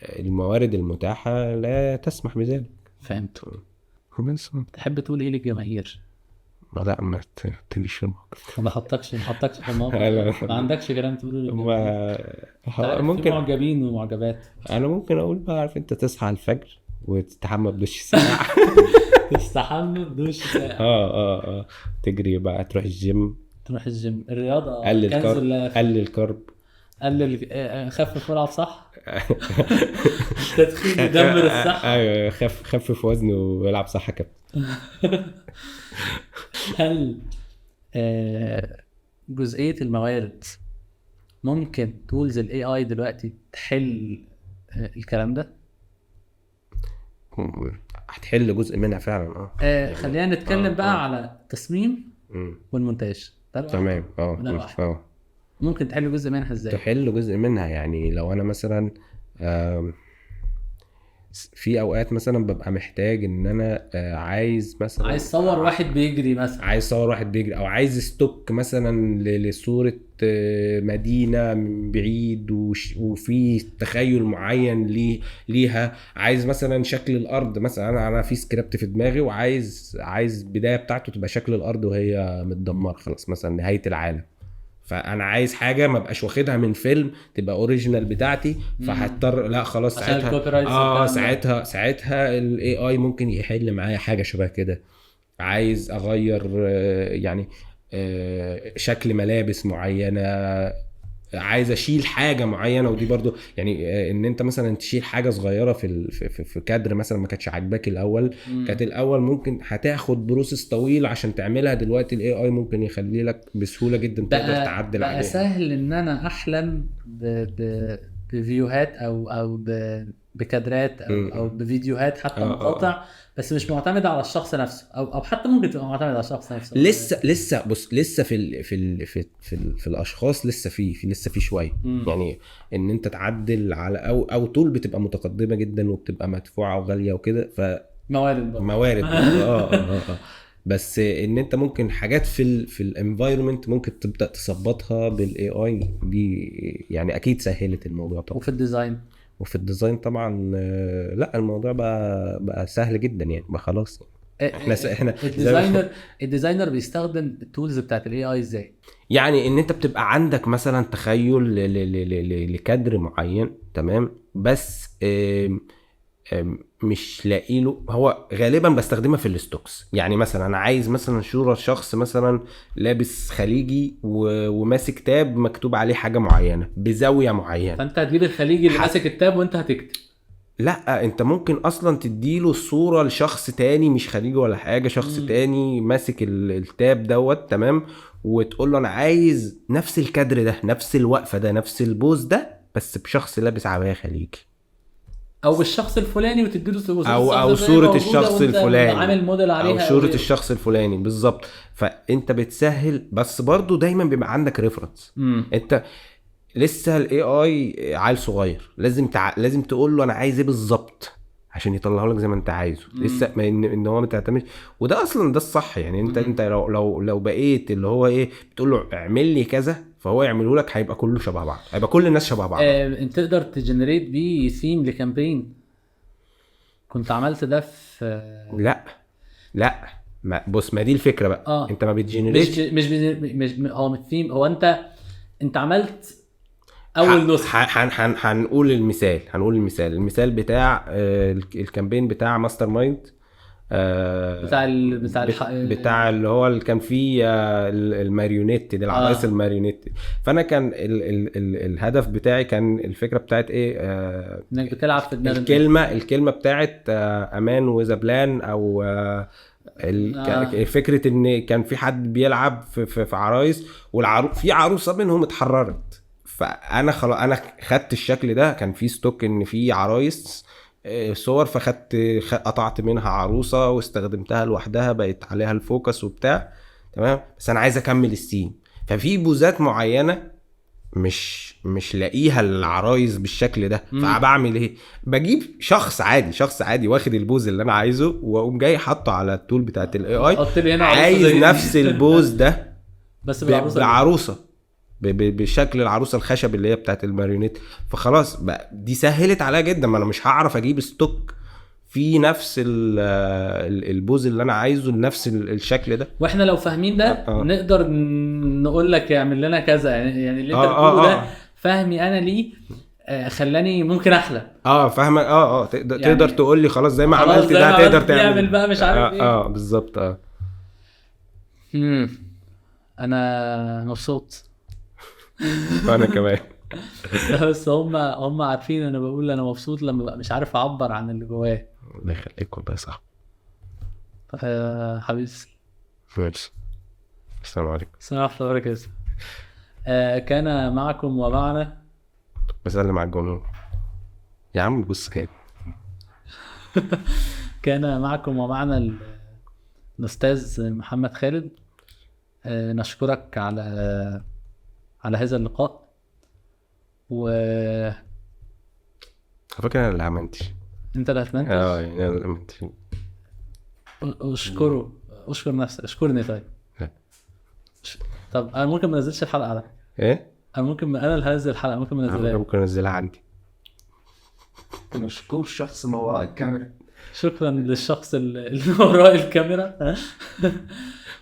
[SPEAKER 2] الموارد المتاحه لا تسمح بذلك.
[SPEAKER 1] فهمت. تحب تقول ايه للجماهير؟
[SPEAKER 2] لا ما تليش في الموقف،
[SPEAKER 1] ما حطكش في الموقف. ما عندكش كلام تقوله
[SPEAKER 2] ممكن
[SPEAKER 1] في معجبين ومعجبات.
[SPEAKER 2] انا ممكن اقول بقى عارف انت تصحى الفجر وتستحمى بدش ساقع
[SPEAKER 1] تستحمى بدش ساقع.
[SPEAKER 2] تجري بقى، تروح الجيم
[SPEAKER 1] الرياضه
[SPEAKER 2] قلل كرب،
[SPEAKER 1] خفف والعب صح. تدخين يدمر الصحه.
[SPEAKER 2] ايوه خفف وزنه والعب صح كده.
[SPEAKER 1] هل جزئيه الموارد ممكن تولز الاي اي دلوقتي تحل الكلام ده؟
[SPEAKER 2] هتحل جزء منها فعلا.
[SPEAKER 1] خلينا نتكلم بقى على التصميم والمونتاج.
[SPEAKER 2] تمام.
[SPEAKER 1] ممكن تحل جزء منها ازاي؟
[SPEAKER 2] تحل جزء منها يعني لو انا مثلا في اوقات مثلا ببقى محتاج ان انا عايز
[SPEAKER 1] صور واحد بيجري مثلا،
[SPEAKER 2] او عايز ستوك مثلا لصورة مدينة من بعيد وفي تخيل معين ليها، عايز مثلا شكل الارض مثلا، انا في سكريبت في دماغي وعايز بداية بتاعته تبقى شكل الارض وهي متدمرة خلاص مثلا نهاية العالم. فانا عايز حاجه ما بقاش واخدها من فيلم تبقى اوريجينال بتاعتي، فهضطر لا خلاص ساعتها الاي اي ممكن يحل معايا حاجه شبه كده. عايز اغير يعني شكل ملابس معينه، عايز اشيل حاجه معينه، ودي برضو يعني ان انت مثلا تشيل حاجه صغيره في كادر مثلا ما كانتش عاجباك الاول، كانت الاول ممكن هتاخد بروسيس طويل عشان تعملها، دلوقتي الاي اي ممكن يخلي لك بسهوله جدا تقدر تعدل عليها.
[SPEAKER 1] بقى سهل ان انا احلم بفيديوهات او بكادرات او بفيديوهات حتى مقاطع، بس مش معتمده على الشخص نفسه، او حتى ممكن تبقى معتمده على الشخص نفسه.
[SPEAKER 2] لسه بص لسه في الاشخاص لسه في شويه يعني ان انت تعدل على او طول بتبقى متقدمه جدا وبتبقى مدفوعه وغاليه وكده،
[SPEAKER 1] موارد بقى.
[SPEAKER 2] موارد بس ان انت ممكن حاجات في الانفايرمنت ممكن تبدا تظبطها بالاي اي دي، يعني اكيد سهلت الموضوع طبعا.
[SPEAKER 1] وفي الديزاين
[SPEAKER 2] وفي الديزاين طبعا لا الموضوع بقى سهل جدا يعني، بقى خلاص احنا
[SPEAKER 1] الديزاينر بيستخدم التولز بتاعت الاي اي ازاي؟
[SPEAKER 2] يعني ان انت بتبقى عندك مثلا تخيل لكادر معين، تمام، بس مش لاقي له. هو غالبا بستخدمها في الستوكس، يعني مثلا انا عايز مثلا صوره شخص مثلا لابس خليجي وماسك تاب مكتوب عليه حاجه معينه بزاويه معينه،
[SPEAKER 1] فانت هتجيب الخليجي اللي ماسك التاب وانت هتكتب.
[SPEAKER 2] لا انت ممكن اصلا تديله الصورة لشخص تاني مش خليجي ولا حاجة، شخص تاني ماسك التاب دوت، تمام، وتقول له انا عايز نفس الكادر ده، نفس الوقفة ده، نفس البوز ده، بس بشخص لابس عباية خليجي
[SPEAKER 1] او بالشخص الفلاني، وتديله
[SPEAKER 2] او صورة الشخص الفلاني،
[SPEAKER 1] عامل موديل عليها،
[SPEAKER 2] او صورة الشخص الفلاني بالظبط. فانت بتسهل، بس برضو دايما بيبقى عندك ريفرنس. انت لسه الاي اي عيل صغير، لازم تقول له انا عايز ايه بالظبط عشان يطلعه لك زي ما انت عايزه. لسه ما ان هو ما تعتمدش، وده اصلا ده الصح يعني. انت لو بقيت اللي هو ايه بتقول له اعمل لي كذا، فهو يعمله لك، هيبقى كله شبه بعض، هيبقى كل الناس شبه بعض.
[SPEAKER 1] انت تقدر تجنريت بيه ثيم لكامبين. كنت عملت ده في
[SPEAKER 2] لا ما بص، ما دي الفكره بقى. انت ما بتجنريتش،
[SPEAKER 1] مش هو مش ثيم، هو انت عملت اول نسخه.
[SPEAKER 2] هنقول المثال بتاع الكامبين بتاع ماستر مايند، بتاع اللي هو اللي كان فيه الماريونيت دي، العرايس الماريونيت. فانا كان الهدف بتاعي، كان الفكره بتاعت ايه،
[SPEAKER 1] انك بتلعب في دماغ
[SPEAKER 2] الكلمه بتاعت امان وذا بلان، او فكره ان كان في حد بيلعب في عرايس، في عروسه منهم اتحررت. فانا خلاص انا خدت الشكل ده، كان في ستوك ان في عرايس صور، قطعت منها عروسه واستخدمتها لوحدها، بقت عليها الفوكس وبتاع، تمام. بس انا عايز اكمل السين، ففي بوزات معينه مش لاقيها العرايس بالشكل ده. فبعمل ايه؟ بجيب شخص عادي واخد البوز اللي انا عايزه، واقوم جاي حاطه على التول بتاعت الاي اي، عايز نفس البوز ده
[SPEAKER 1] بس
[SPEAKER 2] بعروسه بشكل العروسه الخشب اللي هي بتاعت الماريونيت. فخلاص بقى دي سهلت عليا جدا، ما انا مش هعرف اجيب ستوك في نفس البوز اللي انا عايزه لنفس الشكل ده.
[SPEAKER 1] واحنا لو فاهمين ده نقدر نقول لك اعمل لنا كذا، يعني اللي انت بتقوله ده فهمي انا ليه خلاني ممكن احلم.
[SPEAKER 2] فاهمك. تقدر يعني تقول لي خلاص زي ما عملت ده تقدر تعمل
[SPEAKER 1] بقى مش عارف ايه.
[SPEAKER 2] بالظبط.
[SPEAKER 1] انا مبسوط.
[SPEAKER 2] انا كمان.
[SPEAKER 1] بس هم عارفين انا بقول انا مبسوط لما بقى مش عارف اعبر عن اللي جوايا.
[SPEAKER 2] الله يخليك والله، صح.
[SPEAKER 1] حبيبي
[SPEAKER 2] ماشي، السلام عليكم.
[SPEAKER 1] السلام عليكم ورحمة الله وبركاته. كان معكم ومعنا،
[SPEAKER 2] بسلم على الجمهور يا عم، بص كده.
[SPEAKER 1] كان معكم ومعنا الأستاذ محمد خالد. نشكرك على هذا اللقاء.
[SPEAKER 2] فاكر انا اللي عملتش،
[SPEAKER 1] انت اللي هتمنتج.
[SPEAKER 2] يعني انا اللي عملتش.
[SPEAKER 1] اشكر نفسك، اشكرني. طيب
[SPEAKER 2] لا.
[SPEAKER 1] طب انا ممكن ما انزلش الحلقه على
[SPEAKER 2] ايه؟
[SPEAKER 1] انا اللي هنزل الحلقه، ممكن ما انزلها.
[SPEAKER 2] ممكن انزلها عندي.
[SPEAKER 3] نشكر الشخص ما وراء الكاميرا.
[SPEAKER 1] شكرا للشخص اللي وراء الكاميرا.